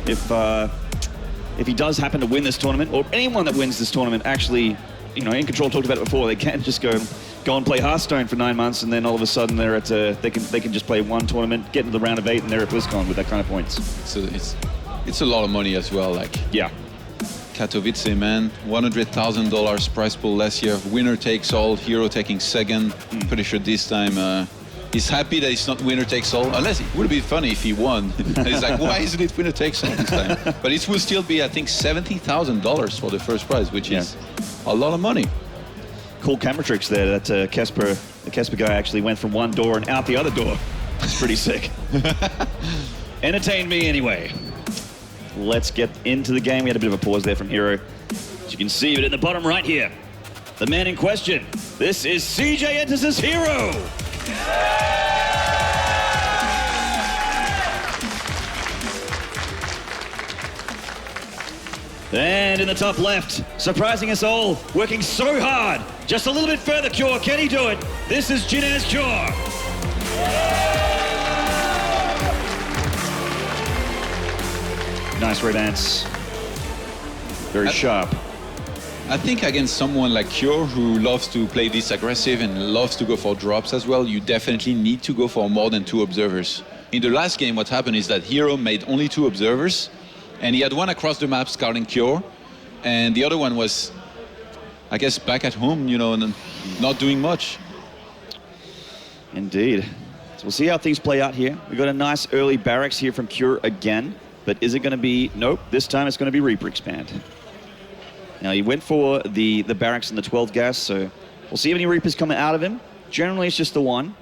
If he does happen to win this tournament, or anyone that wins this tournament actually, you know, In Control talked about it before, they can't just go and play Hearthstone for 9 months and then all of a sudden they're at they can just play one tournament, get into the round of 8 and they're at BlizzCon with that kind of points. So it's a lot of money as well. Like Yeah. Katowice, man, $100,000 prize pool last year. Winner takes all. herO taking 2nd. Pretty sure this time he's happy that it's not winner takes all. Unless it would be funny if he won. And he's like, why isn't it winner takes all this time? But it will still be, I think, $70,000 for the first prize, which is a lot of money. Cool camera tricks there that the Kesper guy actually went from one door and out the other door. It's pretty sick. Entertained me anyway. Let's get into the game. We had a bit of a pause there from herO. As you can see, but in the bottom right here, the man in question. This is CJ enters as herO. And in the top left, surprising us all, working so hard. Just a little bit further, Cure. Can he do it? This is Jinaz Cure. Nice redance. Very sharp. I think against someone like Cure, who loves to play this aggressive and loves to go for drops as well, you definitely need to go for more than 2 observers. In the last game, what happened is that herO made only 2 observers, and he had one across the map scouting Cure, and the other one was, I guess, back at home, you know, and not doing much. Indeed. So we'll see how things play out here. We've got a nice early barracks here from Cure again, but is it going to be, nope, this time it's going to be Reaper Expand. Now he went for the barracks and the 12 gas, so we'll see if any Reapers come out of him. Generally it's just the one,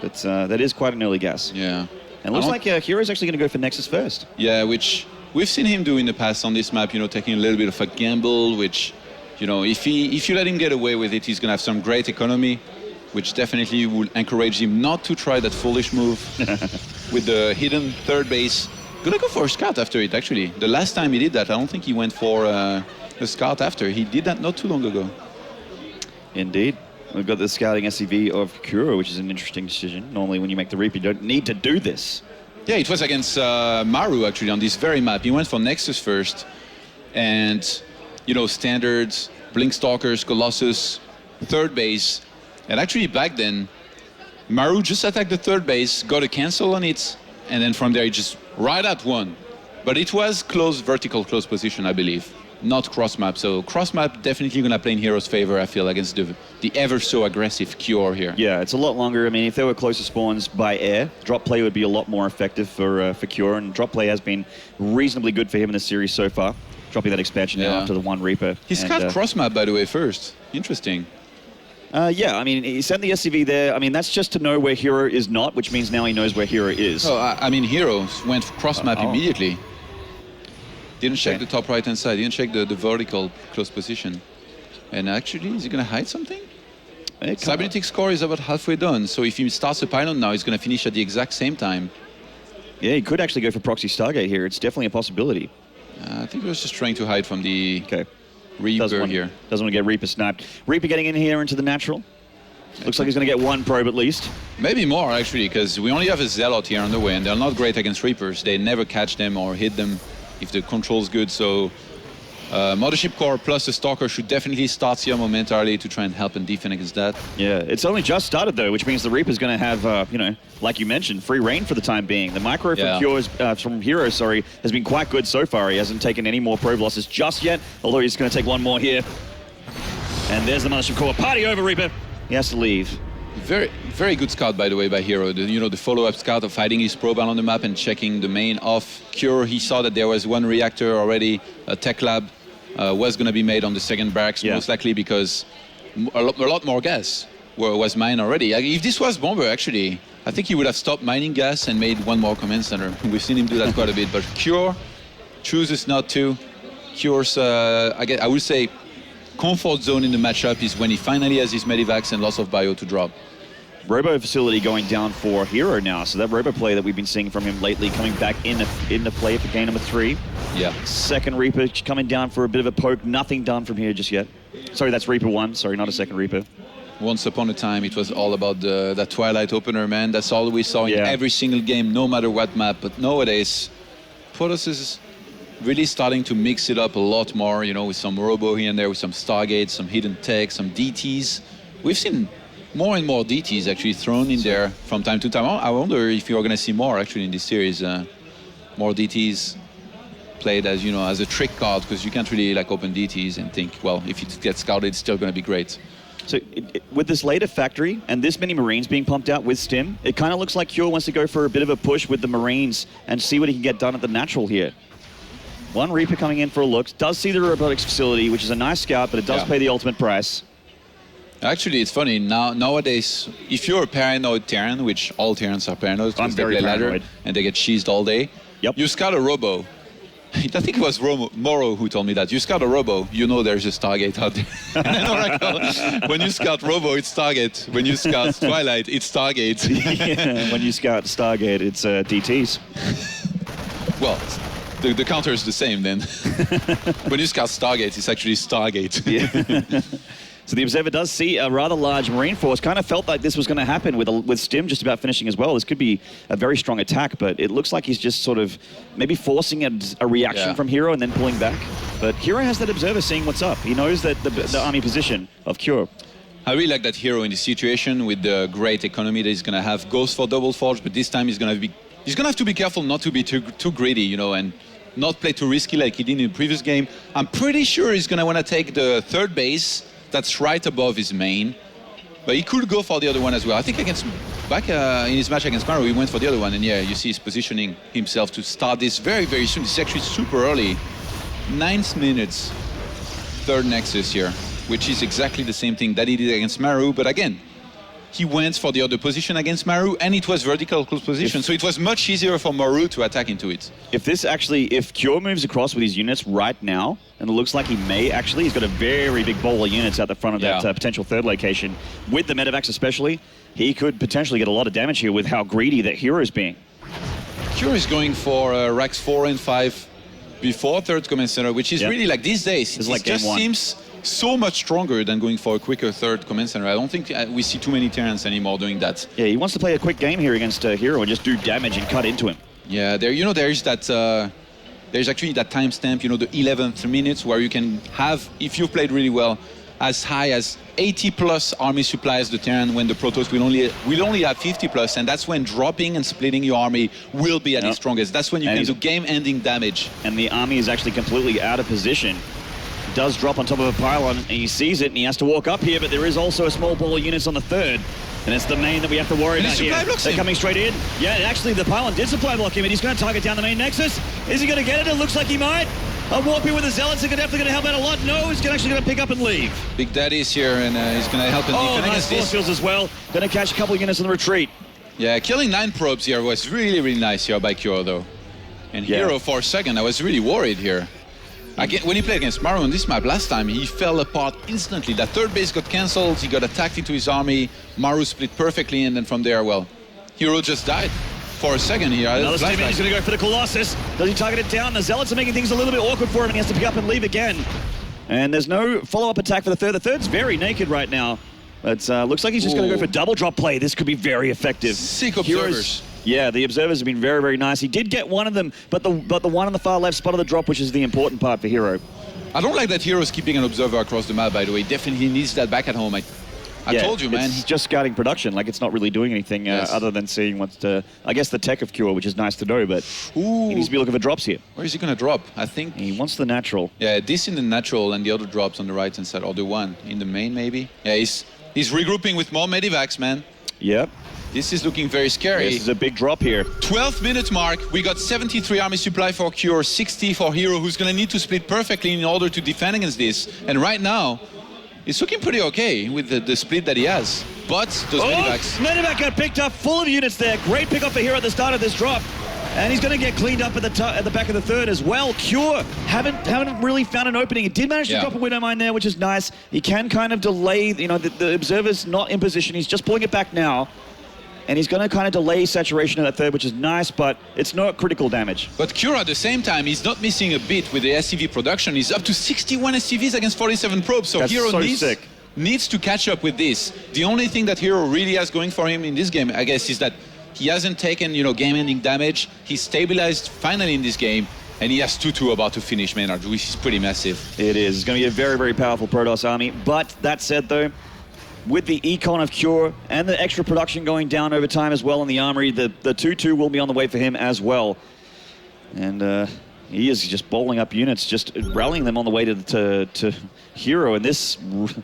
but that is quite an early gas. Yeah. And it looks like hero's actually going to go for Nexus first. Yeah, which we've seen him do in the past on this map, you know, taking a little bit of a gamble, which, you know, if you let him get away with it, he's going to have some great economy, which definitely will encourage him not to try that foolish move with the hidden 3rd base. Gonna go for a scout after it, actually. The last time he did that, I don't think he went for a scout after. He did that not too long ago. Indeed. We've got the scouting SCV of Kuro, which is an interesting decision. Normally when you make the Reaper, you don't need to do this. Yeah, it was against Maru, actually, on this very map. He went for Nexus first. And, you know, standards, Blinkstalkers, Colossus, 3rd base. And actually back then, Maru just attacked the 3rd base, got a cancel on it, and then from there he just right at one. But it was close, vertical close position, I believe. Not cross map. So cross map definitely going to play in herO's favor, I feel, against the ever so aggressive Cure here. Yeah, it's a lot longer. I mean, if there were closer spawns by air, drop play would be a lot more effective for Cure, and drop play has been reasonably good for him in the series so far. Dropping that expansion now after the 1 Reaper. He's got cross map, by the way, first. Interesting. Yeah, I mean, he sent the SCV there. I mean, that's just to know where herO is not, which means now he knows where herO is. Oh, I mean, herO went cross map immediately. Didn't check the top right-hand side. Didn't check the vertical close position. And actually, is he going to hide something? Cybernetic score is about halfway done. So if he starts a pylon now, he's going to finish at the exact same time. Yeah, he could actually go for Proxy Stargate here. It's definitely a possibility. I think he was just trying to hide from the Reaper here. Doesn't want to get Reaper sniped. Reaper getting in here into the natural. Looks like he's going to get 1 probe at least. Maybe more, actually, because we only have a Zealot here on the way, and they're not great against Reapers. They never catch them or hit them if the control's good, so Mothership Core plus the Stalker should definitely start here momentarily to try and help and defend against that. Yeah, it's only just started though, which means the Reaper's going to have, you know, like you mentioned, free reign for the time being. The micro from herO, has been quite good so far. He hasn't taken any more probe losses just yet, although he's going to take one more here. And there's the Mothership Core. Party over, Reaper. He has to leave. Very, very good scout, by the way, by herO. The follow-up scout of hiding his probe on the map and checking the main off. Cure, he saw that there was one reactor already, a tech lab was going to be made on the second barracks, most likely because a lot more gas was mined already. If this was Bomber, actually, I think he would have stopped mining gas and made one more command center. We've seen him do that quite a bit, but Cure chooses not to. Cure's, I would say, comfort zone in the matchup is when he finally has his medivacs and loss of bio to drop. Robo facility going down for herO now, so that Robo play that we've been seeing from him lately coming back into play for game number 3. Yeah. Second Reaper coming down for a bit of a poke. Nothing done from here just yet. Sorry, that's Reaper 1. Sorry, not a second Reaper. Once upon a time, it was all about that Twilight opener, man. That's all we saw in every single game, no matter what map. But nowadays, Protoss is really starting to mix it up a lot more, you know, with some Robo here and there, with some Stargates, some hidden tech, some DTs. We've seen more and more DTs actually thrown in there from time to time. I wonder if you're going to see more actually in this series. More DTs played as, you know, as a trick card, because you can't really like open DTs and think, well, if it gets scouted, it's still going to be great. So with this later factory and this many Marines being pumped out with Stim, it kind of looks like Cure wants to go for a bit of a push with the Marines and see what he can get done at the natural here. One Reaper coming in for a look. Does see the robotics facility, which is a nice scout, but it does pay the ultimate price. Actually, it's funny. Nowadays, if you're a paranoid Terran, which all Terrans are paranoid, because they play ladder and they get cheesed all day, you scout a Robo. I think it was Moro who told me that. You scout a Robo, you know there's a Stargate out there. When you scout Robo, it's Stargate. When you scout Twilight, it's Stargate. When you scout Stargate, it's DTs. Well, the counter is the same then. When you scout Stargate, it's actually Stargate. So the Observer does see a rather large Marine force. Kind of felt like this was going to happen with Stim just about finishing as well. This could be a very strong attack, but it looks like he's just sort of maybe forcing a reaction from herO and then pulling back. But herO has that Observer seeing what's up. He knows that the army position of Cure. I really like that herO in this situation with the great economy that he's going to have. Goes for double forge, but this time he's going to have to be careful not to be too greedy, you know, and not play too risky like he did in the previous game. I'm pretty sure he's going to want to take the third base that's right above his main, but he could go for the other one as well. I think in his match against Maru, he went for the other one, and you see he's positioning himself to start this very, very soon. This is actually super early. 9 minutes, third Nexus here, which is exactly the same thing that he did against Maru, but again, he went for the other position against Maru, and it was vertical close position, so it was much easier for Maru to attack into it. If Cure moves across with his units right now, and it looks like he may actually, he's got a very big ball of units out the front of that potential third location. With the medevacs especially, he could potentially get a lot of damage here with how greedy that herO is being. Cure is going for racks 4 and 5 before third command center, which is really like these days, it just seems so much stronger than going for a quicker third command center. I don't think we see too many Terrans anymore doing that. Yeah, he wants to play a quick game here against herO and just do damage and cut into him. Yeah, there's that. There's actually that timestamp, you know, the 11th minutes where you can have, if you've played really well, as high as 80 plus army supplies the Terran when the Protoss will only have 50 plus, and that's when dropping and splitting your army will be at its strongest. That's when you can do game-ending damage. And the army is actually completely out of position. Does drop on top of a pylon, and he sees it, and he has to walk up here, but there is also a small ball of units on the third. And it's the main that we have to worry about here. They're coming straight in. Yeah, actually, the pylon did supply block him, and he's going to target down the main Nexus. Is he going to get it? It looks like he might. A warp here with the Zealots are definitely going to help out a lot. No, he's actually going to pick up and leave. Big Daddy's here, and he's going to help in defending against this. Force fields as well. Going to catch a couple of units in the retreat. Yeah, killing 9 probes here was really, really nice here by Cure, though. And herO for a second, I was really worried here. Again, when he played against Maru on this map last time, he fell apart instantly. That third base got cancelled, he got attacked into his army, Maru split perfectly, and then from there, well, herO just died for a second here. Another Stim, he's going to go for the Colossus. Does he target it down? The Zealots are making things a little bit awkward for him, and he has to pick up and leave again. And there's no follow-up attack for the third. The third's very naked right now. But looks like he's just going to go for double drop play. This could be very effective. Sick Observers. Yeah, the Observers have been very, very nice. He did get one of them, but the one on the far left spotted the drop, which is the important part for herO. I don't like that hero's keeping an observer across the map, by the way. Definitely needs that back at home. I told you, man. It's just scouting production. Like, it's not really doing anything other than seeing what's I guess the tech of Cure, which is nice to know, but he needs to be looking for drops here. Where is he going to drop? I think... He wants the natural. Yeah, this in the natural and the other drops on the right-hand side, or the one in the main, maybe. Yeah, he's regrouping with more medivacs, man. Yep. This is looking very scary. This is a big drop here. 12-minute mark. We got 73 army supply for Cure, 60 for herO, who's going to need to split perfectly in order to defend against this. And right now, it's looking pretty okay with the split that he has. But those medivacs... Medivac got picked up, full of units there. Great pick up for herO at the start of this drop. And he's going to get cleaned up at the back of the third as well. Cure haven't really found an opening. He did manage to drop a Widow Mine there, which is nice. He can kind of delay, you know, the observer's not in position. He's just pulling it back now. And he's going to kind of delay saturation at that third, which is nice, but it's not critical damage. But Cure at the same time, he's not missing a bit with the SCV production. He's up to 61 SCVs against 47 probes. So herO needs to catch up with this. The only thing that herO really has going for him in this game, I guess, is that he hasn't taken, you know, game-ending damage. He's stabilized finally in this game. And he has 2-2 about to finish Maynard, which is pretty massive. It is. It's going to be a very, very powerful Protoss army. But that said, though, with the econ of Cure and the extra production going down over time as well in the armory, the 2-2 will be on the way for him as well. And he is just bowling up units, just rallying them on the way to herO. And this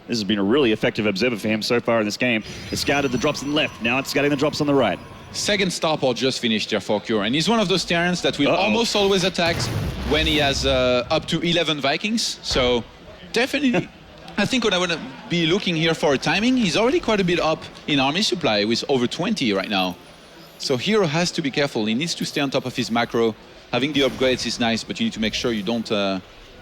has been a really effective observer for him so far in this game. It's scouted the drops on the left. Now it's scouting the drops on the right. Second starport just finished there for Cure. And he's one of those Terrans that will almost always attack when he has up to 11 Vikings. So definitely... I think what I want to be looking here for a timing, he's already quite a bit up in army supply with over 20 right now. So herO has to be careful. He needs to stay on top of his macro. Having the upgrades is nice, but you need to make sure you don't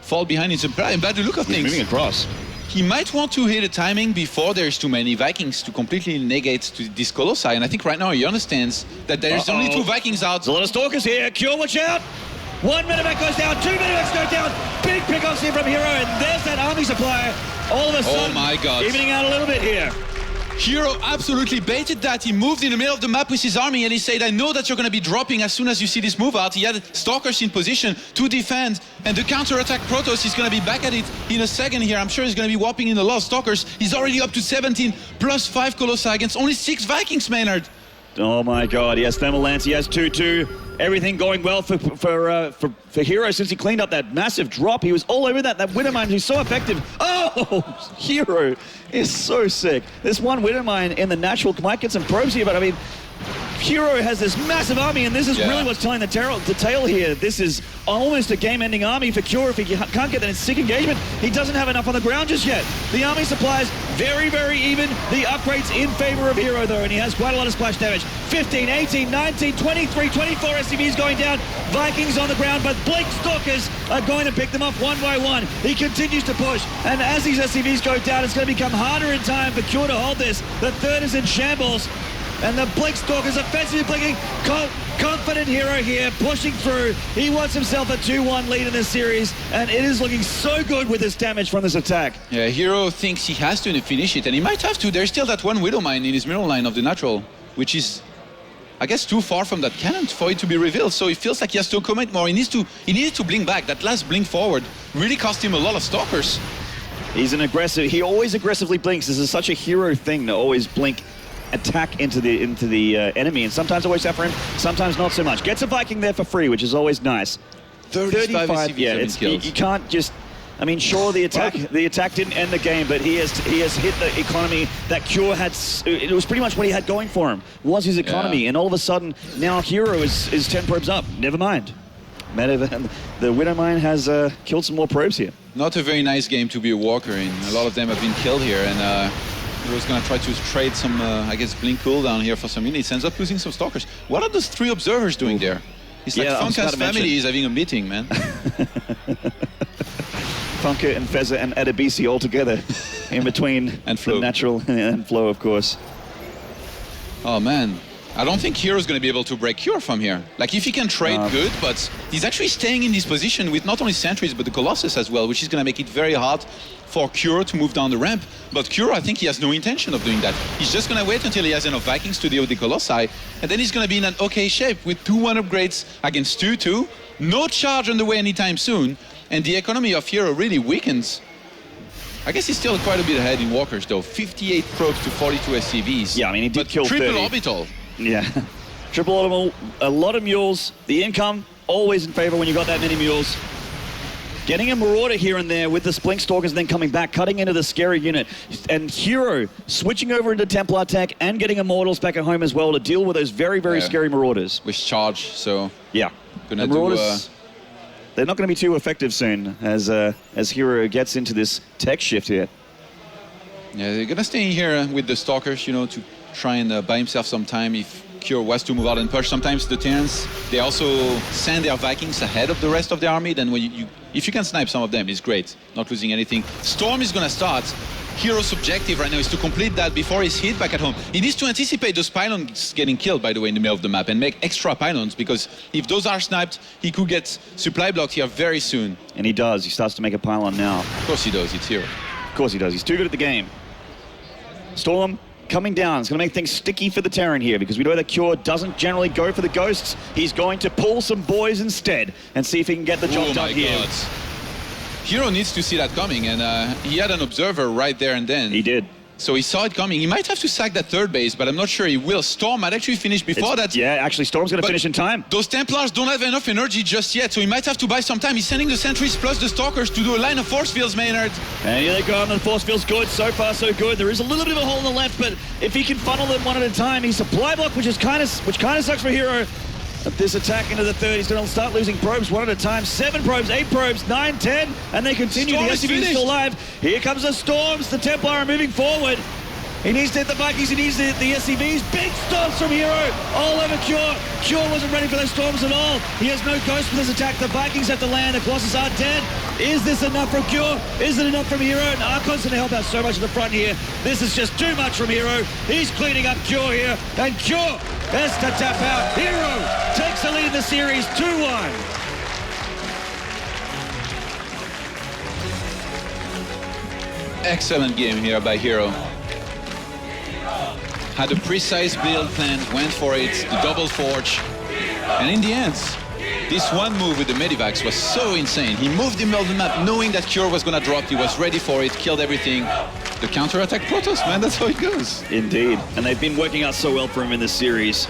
fall behind in supply. And by the look of things, moving across. He might want to hit a timing before there's too many Vikings to completely negate this Colossi. And I think right now he understands that there's only 2 Vikings out. There's a lot of Stalkers here. Cure, watch out! 1 medivac goes down, 2 medivacs go down. Big pickups here from herO, and there's that army supplier. All of a sudden, oh my God, evening out a little bit here. herO absolutely baited that. He moved in the middle of the map with his army and he said, I know that you're going to be dropping as soon as you see this move out. He had Stalkers in position to defend, and the counter-attack Protoss is going to be back at it in a second here. I'm sure he's going to be whopping in a lot of Stalkers. He's already up to 17 plus 5 Colossi against only 6 Vikings, Maynard. Oh my God, he has Thermal Lance, he has 2-2. Everything going well for herO since he cleaned up that massive drop. He was all over that Widow Mine. He's so effective. Oh, herO is so sick. This one Widow Mine in the natural might get some probes here, but I mean, herO has this massive army, and this is really what's telling the tale here. This is almost a game-ending army for Cure. If he can't get that in sick engagement, he doesn't have enough on the ground just yet. The army supplies very, very even. The upgrades in favor of herO, though, and he has quite a lot of splash damage. 15, 18, 19, 23, 24 SCVs going down. Vikings on the ground, but Blink Stalkers are going to pick them off one by one. He continues to push, and as these SCVs go down, it's going to become harder in time for Cure to hold this. The third is in shambles. And the Blink Stalkers offensively blinking. Confident herO here, pushing through. He wants himself a 2-1 lead in this series, and it is looking so good with this damage from this attack. Yeah, herO thinks he has to finish it, and he might have to. There's still that one Widow Mine in his middle line of the natural, which is, I guess, too far from that cannon for it to be revealed. So it feels like he has to commit more. He needed to blink back. That last blink forward really cost him a lot of Stalkers. He's an aggressive. He always aggressively blinks. This is such a herO thing to always blink. Attack into the enemy, and sometimes it works out for him, sometimes not so much. Gets a Viking there for free, which is always nice. 35, yeah, you can't just. I mean, sure, the attack didn't end the game, but he has hit the economy that Cure had. It was pretty much what he had going for him, was his economy, and all of a sudden now herO is 10 probes up. Never mind. The Widow Mine has killed some more probes here. Not a very nice game to be a walker in. A lot of them have been killed here, and hero's going to try to trade some, I guess, blink cooldown here for some minutes. Ends up losing some Stalkers. What are those 3 observers doing there? It's like Funka's family is having a meeting, man. Funka and Fezza and Adebisi all together in between and the natural and Flow, of course. Oh, man. I don't think hero's going to be able to break Cure from here. Like, if he can trade, good, but he's actually staying in this position with not only sentries, but the Colossus as well, which is going to make it very hard for Cure to move down the ramp. But Cure, I think he has no intention of doing that. He's just going to wait until he has enough Vikings to deal with the Colossi, and then he's going to be in an okay shape with 2-1 upgrades against 2-2. No charge on the way anytime soon. And the economy of herO really weakens. I guess he's still quite a bit ahead in walkers, though. 58 probes to 42 SCVs. Yeah, I mean, he did kill triple 30. orbital. Yeah. Triple orbital, a lot of mules. The income, always in favor when you got that many mules. Getting a Marauder here and there with the Splink Stalkers and then coming back, cutting into the scary unit. And herO switching over into Templar tech and getting Immortals back at home as well to deal with those very, very scary Marauders. With charge, so... Yeah. Gonna the Marauders, they're not going to be too effective soon as herO gets into this tech shift here. Yeah, they're gonna stay in here with the Stalkers, you know, to try and buy himself some time if herO was to move out and push. Sometimes the Terrans, they also send their Vikings ahead of the rest of the army. Then when if you can snipe some of them, it's great. Not losing anything. Storm is gonna start. herO's objective right now is to complete that before he's hit back at home. He needs to anticipate those pylons getting killed, by the way, in the middle of the map and make extra pylons, because if those are sniped, he could get supply blocked here very soon. And he does. He starts to make a pylon now. Of course he does. It's herO. Of course he does. He's too good at the game. Storm coming down. It's going to make things sticky for the Terran here because we know that Cure doesn't generally go for the ghosts. He's going to pull some boys instead and see if he can get the job done here. God. herO needs to see that coming, and he had an observer right there and then. He did. So he saw it coming. He might have to sack that third base, but I'm not sure he will. Storm might actually finish before that. Yeah, actually, Storm's going to finish in time. Those Templars don't have enough energy just yet, so he might have to buy some time. He's sending the sentries plus the Stalkers to do a line of force fields, Maynard. And here they go, and the force field's good. So far, so good. There is a little bit of a hole in the left, but if he can funnel them one at a time, he's supply block, which kind of sucks for herO. But this attack into the third, he's going to start losing probes one at a time. 7 probes, 8 probes, 9, 10, and they continue. Storm the is SCV is finished. still alive. Here comes the Storms. The Templar are moving forward. He needs to hit the Vikings, he needs to hit the SCVs. Big storms from herO, all over Cure. Cure wasn't ready for those storms at all. He has no ghost for this attack. The Vikings have to land, the Colossus are dead. Is this enough from Cure? Is it enough from herO? And Archon's going to help out so much at the front here. This is just too much from herO. He's cleaning up Cure here, and Cure has to tap out. herO takes the lead in the series, 2-1. Excellent game here by herO. Had a precise build plan, went for it, the double forge, and in the end, this one move with the Medivacs was so insane. He moved in the middle of the map knowing that Cure was gonna drop, he was ready for it, killed everything. The counter-attack Protoss, man, that's how it goes. Indeed, and they've been working out so well for him in this series.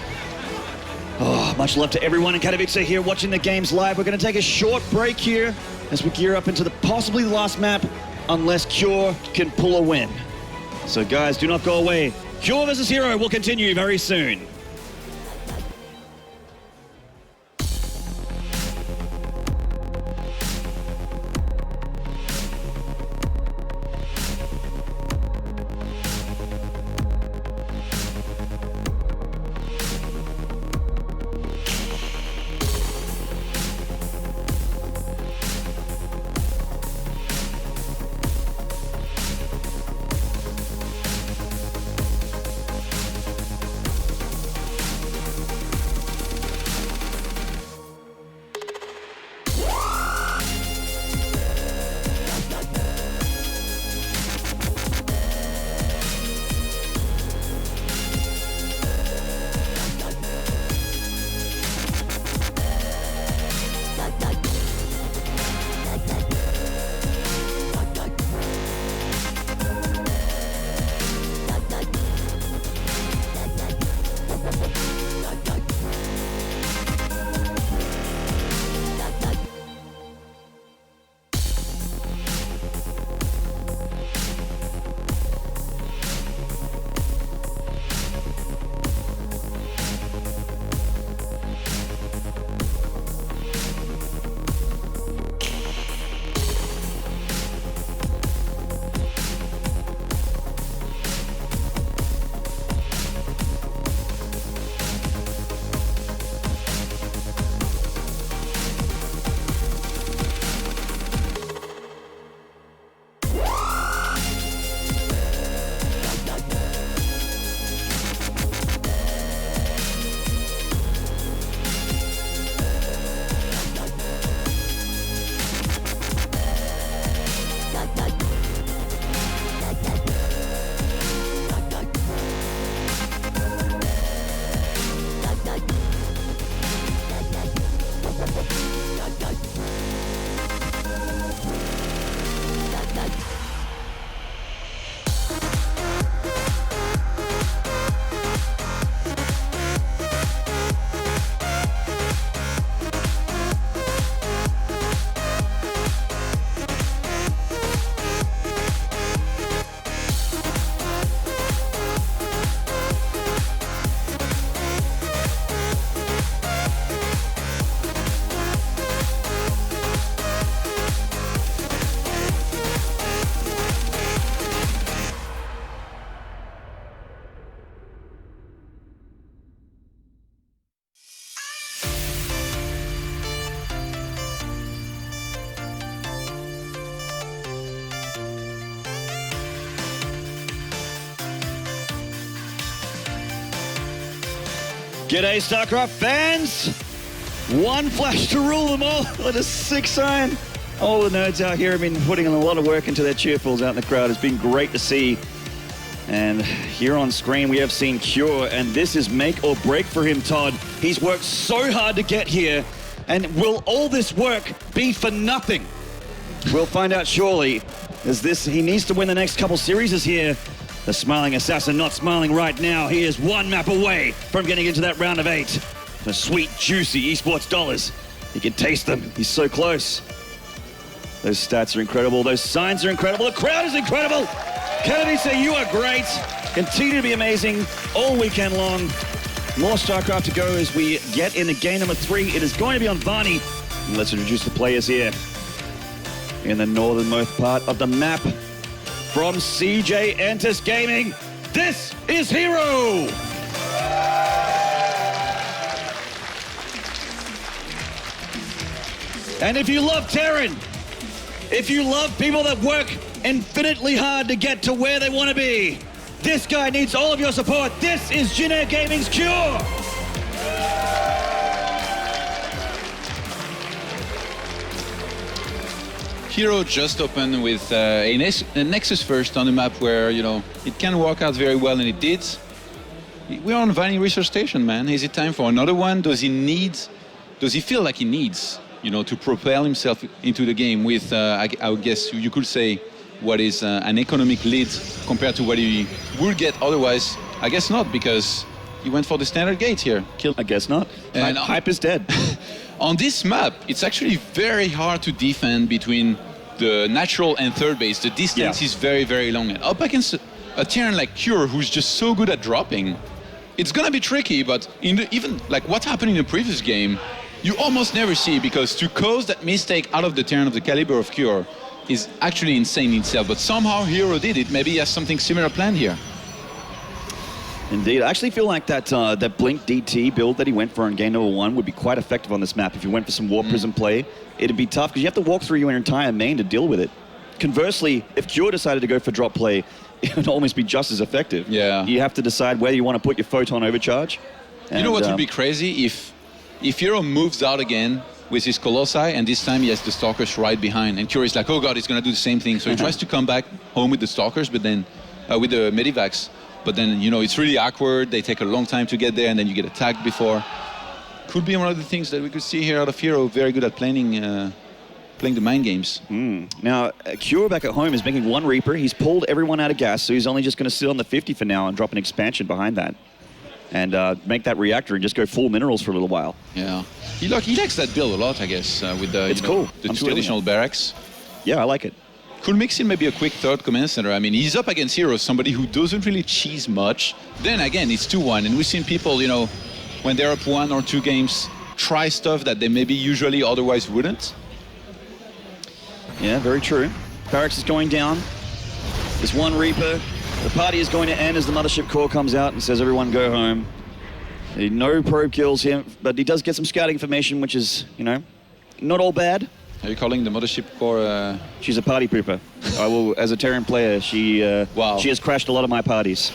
Oh, much love to everyone in Katowice here watching the games live. We're gonna take a short break here as we gear up into possibly the last map, unless Cure can pull a win. So guys, do not go away. Cure versus herO will continue very soon. G'day, StarCraft fans! One flash to rule them all with a 6-iron. All the nerds out here have been putting in a lot of work into their cheerfuls out in the crowd. It's been great to see. And here on screen, we have seen Cure, and this is make or break for him, Todd. He's worked so hard to get here, and will all this work be for nothing? We'll find out shortly, as he needs to win the next couple series here. The smiling assassin not smiling right now. He is one map away from getting into that round of 8. The sweet, juicy esports dollars. He can taste them. He's so close. Those stats are incredible. Those signs are incredible. The crowd is incredible. Katowice, you are great. Continue to be amazing all weekend long. More StarCraft to go as we get into game number 3. It is going to be on Vaani. And let's introduce the players here. In the northernmost part of the map, from CJ Entus Gaming, this is herO! And if you love Terran, if you love people that work infinitely hard to get to where they want to be, this guy needs all of your support. This is Jin Gaming's Cure! herO just opened with a Nexus first on the map where, you know, it can work out very well, and it did. We're on Vaani research station, man. Is it time for another one? Does he feel like he needs, you know, to propel himself into the game with, I guess you could say, what is an economic lead compared to what he would get otherwise? I guess not, because he went for the standard gate here. I guess not. And Hype is dead. On this map, it's actually very hard to defend between the natural and third base. The distance is very, very long. And up against a Terran like Cure, who's just so good at dropping, it's gonna be tricky, but even like what happened in the previous game, you almost never see, because to cause that mistake out of the Terran of the caliber of Cure is actually insane in itself. But somehow herO did it. Maybe he has something similar planned here. Indeed. I actually feel like that Blink DT build that he went for in game number 1 would be quite effective on this map. If you went for some Warp Prism play, it'd be tough because you have to walk through your entire main to deal with it. Conversely, if Cure decided to go for drop play, it would almost be just as effective. Yeah. You have to decide where you want to put your Photon Overcharge. You know what would be crazy? If herO moves out again with his Colossi, and this time he has the Stalkers right behind, and Cure is like, oh god, he's going to do the same thing. So he tries to come back home with the Stalkers, but then with the Medivacs. But then, you know, it's really awkward. They take a long time to get there, and then you get attacked before. Could be one of the things that we could see here out of herO. Very good at playing the mind games. Now, Cure back at home is making 1 Reaper. He's pulled everyone out of gas, so he's only just going to sit on the 50 for now and drop an expansion behind that. And make that reactor and just go full minerals for a little while. Yeah. He likes that build a lot, I guess, with the, it's cool. The 2 additional barracks. Yeah, I like it. Could mix in maybe a quick third command center. I mean, he's up against herO, somebody who doesn't really cheese much. Then again, it's 2-1, and we've seen people, you know, when they're up 1 or 2 games, try stuff that they maybe usually otherwise wouldn't. Yeah, very true. Barracks is going down. There's 1 Reaper. The party is going to end as the Mothership Core comes out and says, everyone go home. No probe kills him, but he does get some scouting information, which is, you know, not all bad. Are you calling the Mothership Core? She's a party pooper. I will, as a Terran player, she has crashed a lot of my parties.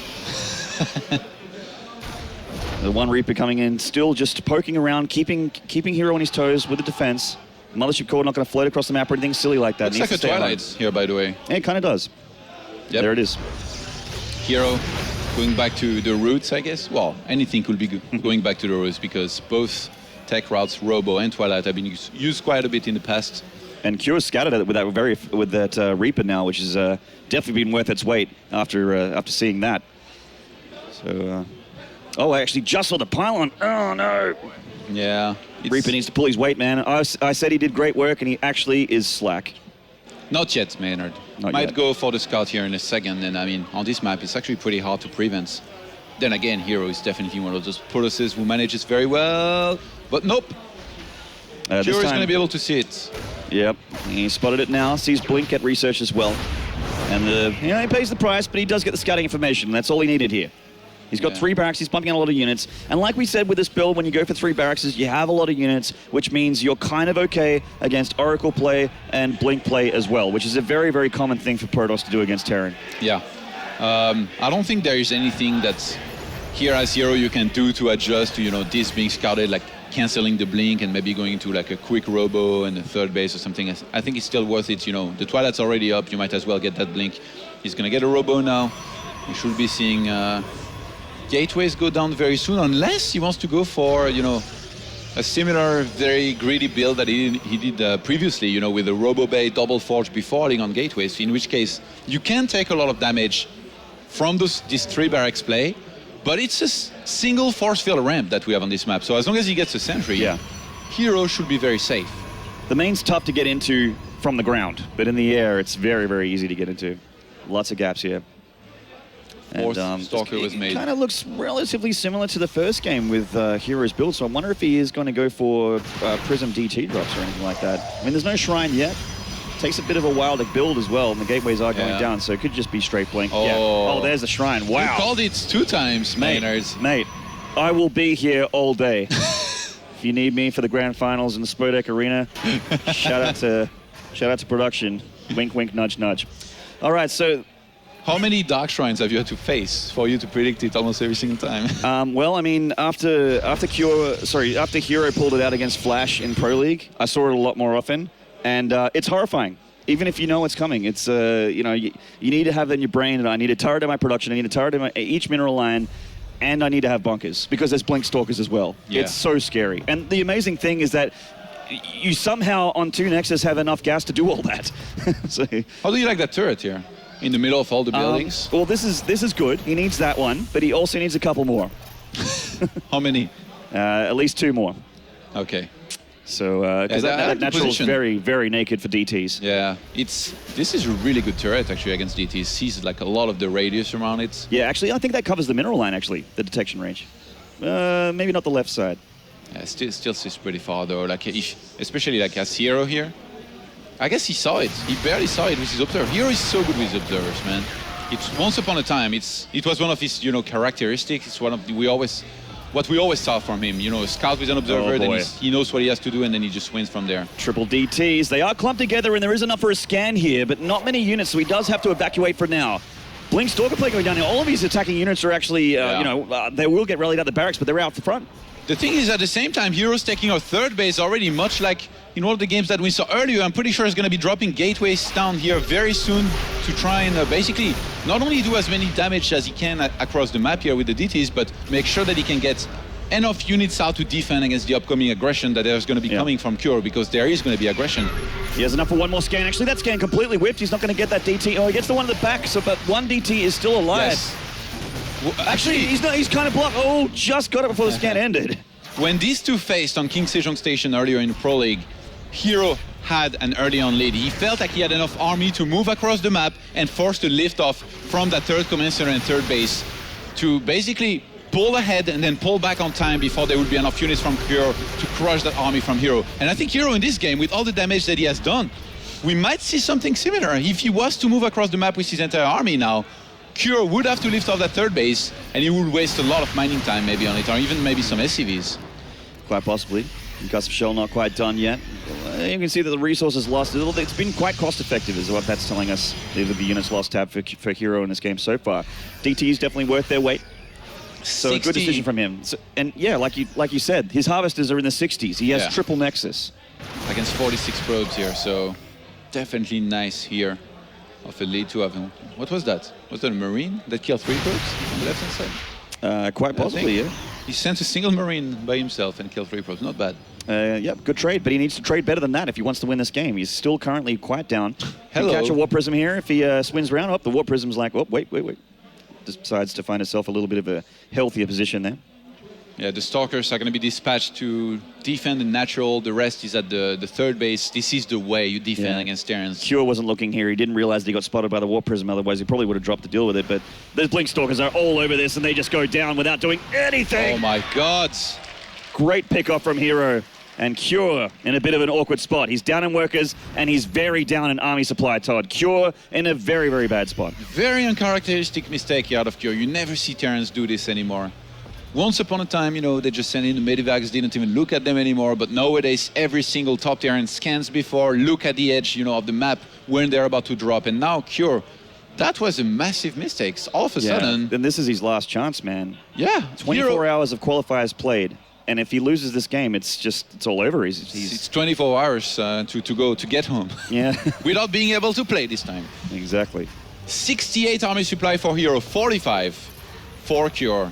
The 1 Reaper coming in, still just poking around, keeping herO on his toes with the defense. Mothership Core not going to float across the map or anything silly like that. Looks like a Twilight here, by the way. Yeah, it kind of does. Yep. There it is. herO going back to the roots, I guess. Well, anything could be good going back to the roots, because both tech routes, Robo and Twilight, have been used quite a bit in the past. And Cure scouted it with that Reaper now, which has definitely been worth its weight after seeing that. So, I actually just saw the pylon. Oh no! Yeah, Reaper needs to pull his weight, man. I said he did great work, and he actually is slack. Not yet, Maynard. Might go for the scout here in a second, and I mean, on this map, it's actually pretty hard to prevent. Then again, herO is definitely one of those Protosses who manages very well. But nope. Cure is going to be able to see it. Yep, he spotted it now. Sees Blink get research as well. And he pays the price, but he does get the scouting information. That's all he needed here. He's got 3 barracks, he's pumping out a lot of units. And like we said with this build, when you go for 3 barracks, you have a lot of units, which means you're kind of okay against Oracle play and Blink play as well, which is a very, very common thing for Protoss to do against Terran. Yeah. I don't think there is anything that's here as herO you can do to adjust to, this being scouted, like canceling the blink and maybe going into like a quick robo and a third base or something. I think it's still worth it. The Twilight's already up. You might as well get that blink. He's going to get a robo now. We should be seeing gateways go down very soon, unless he wants to go for, a similar very greedy build that he did previously, with a robo bay double forge befalling on gateways, in which case you can take a lot of damage from this 3 barracks play, but it's a single force field ramp that we have on this map. So as long as he gets a sentry, herO should be very safe. The main's tough to get into from the ground, but in the air, it's very, very easy to get into. Lots of gaps here. Fourth Stalker was made. Kind of looks relatively similar to the first game with herO's build, so I wonder if he is going to go for Prism DT drops or anything like that. I mean, there's no Shrine yet. Takes a bit of a while to build as well, and the gateways are going down, so it could just be straight blink. Oh, there's the Shrine. Wow. You called it 2 times, Maynards. Mate, I will be here all day. If you need me for the grand finals in the Spodek Arena, shout out to production. Wink, wink, nudge, nudge. All right, so how many Dark Shrines have you had to face for you to predict it almost every single time? Well, I mean, after herO pulled it out against Flash in Pro League, I saw it a lot more often, and it's horrifying. Even if you know it's coming, it's you need to have it in your brain. And I need a turret in my production. I need a turret in each mineral line, and I need to have bunkers because there's blink stalkers as well. Yeah. It's so scary. And the amazing thing is that you somehow on 2 Nexus have enough gas to do all that. So, how do you like that turret here? In the middle of all the buildings? Well, this is good. He needs that one, but he also needs a couple more. How many? At least 2 more. Okay. So, because that natural is very, very naked for DTs. Yeah, this is a really good turret actually against DTs. Sees like a lot of the radius around it. Yeah, actually, I think that covers the mineral line actually, the detection range. Maybe not the left side. Yeah, still sees pretty far though. Like especially like as herO here. I guess he saw it. He barely saw it with his observer. herO is so good with his observers, man. It's once upon a time. It was one of his characteristics. It's one of what we always saw from him. A scout with an observer, then he knows what he has to do, and then he just wins from there. Triple DTs. They are clumped together, and there is enough for a scan here, but not many units, so he does have to evacuate for now. Blink Stalker play going down here. All of his attacking units are actually, they will get rallied out the barracks, but they're out the front. The thing is, at the same time, herO's taking our 3rd base already, much like in all of the games that we saw earlier. I'm pretty sure he's going to be dropping gateways down here very soon to try and basically not only do as many damage as he can across the map here with the DTs, but make sure that he can get enough units out to defend against the upcoming aggression that there's going to be coming from herO, because there is going to be aggression. He has enough for 1 more scan. Actually, that scan completely whipped. He's not going to get that DT. Oh, he gets the one in the back, but 1 DT is still alive. Yes. Well, actually, he's kind of blocked. Oh, just got it before the scan ended. When these 2 faced on King Sejong Station earlier in the Pro League, herO had an early on lead. He felt like he had enough army to move across the map and force the lift off from that 3rd command center and 3rd base to basically pull ahead and then pull back on time before there would be enough units from herO to crush that army from herO. And I think herO in this game, with all the damage that he has done, we might see something similar. If he was to move across the map with his entire army now, herO would have to lift off that 3rd base, and he would waste a lot of mining time maybe on it, or even maybe some SCVs. Quite possibly. Gust of Shell not quite done yet. You can see that the resources lost. It's been quite cost effective is what that's telling us. The units lost tab for herO in this game so far. DT is definitely worth their weight. So 60. A good decision from him. So, and yeah, like you said, his harvesters are in the 60s. He has triple Nexus. Against 46 probes here, so definitely nice here of a lead to have him. What was that? Was that a Marine that killed 3 probes on the left-hand side? Quite possibly, yeah. He sent a single Marine by himself and killed 3 probes. Not bad. Yeah, good trade, but he needs to trade better than that if he wants to win this game. He's still currently quite down. Hello. Can catch a Warp Prism here if he swings around. Oh, the Warp Prism's like, oh, wait. Decides to find himself a little bit of a healthier position there. Yeah, the Stalkers are going to be dispatched to defend the natural. The rest is at the 3rd base. This is the way you defend against Terrans. herO wasn't looking here. He didn't realize he got spotted by the Warp Prism. Otherwise, he probably would have dropped to deal with it. But those Blink Stalkers are all over this, and they just go down without doing anything. Oh, my God. Great pickoff from herO. And herO in a bit of an awkward spot. He's down in workers, and he's very down in army supply, Todd. herO in a very, very bad spot. Very uncharacteristic mistake here out of herO. You never see Terrans do this anymore. Once upon a time, they just sent in the Medivacs, didn't even look at them anymore. But nowadays, every single top Terran scans before, look at the edge, of the map when they're about to drop. And now herO That was a massive mistake. All of a sudden, And this is his last chance, man. yeah, 24 hours of qualifiers played. And if he loses this game, it's all over. It's 24 hours to go to get home. Yeah, Without being able to play this time. exactly. 68 army supply for herO, 45 for Cure.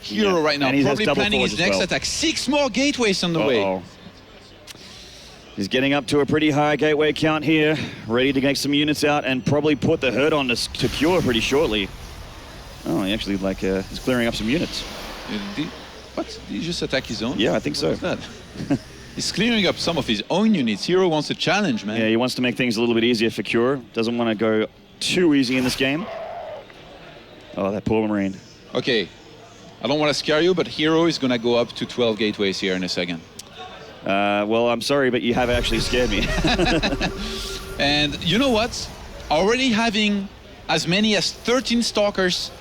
herO Yeah, right now and he has probably double planning forge his as next well. attack. 6 more gateways on the way. Uh-oh. He's getting up to a pretty high gateway count here, ready to get some units out and probably put the herd on to Cure pretty shortly. Oh, he actually is clearing up some units. What? Did he just attack his own? Yeah, I think so. What's that? He's clearing up some of his own units. herO wants a challenge, man. Yeah, he wants to make things a little bit easier for Cure. Doesn't want to go too easy in this game. Oh, that poor Marine. Okay, I don't want to scare you, but herO is going to go up to 12 gateways here in a second. Well, I'm sorry, but you have actually scared me. And you know what? Already having as many as 13 Stalkers,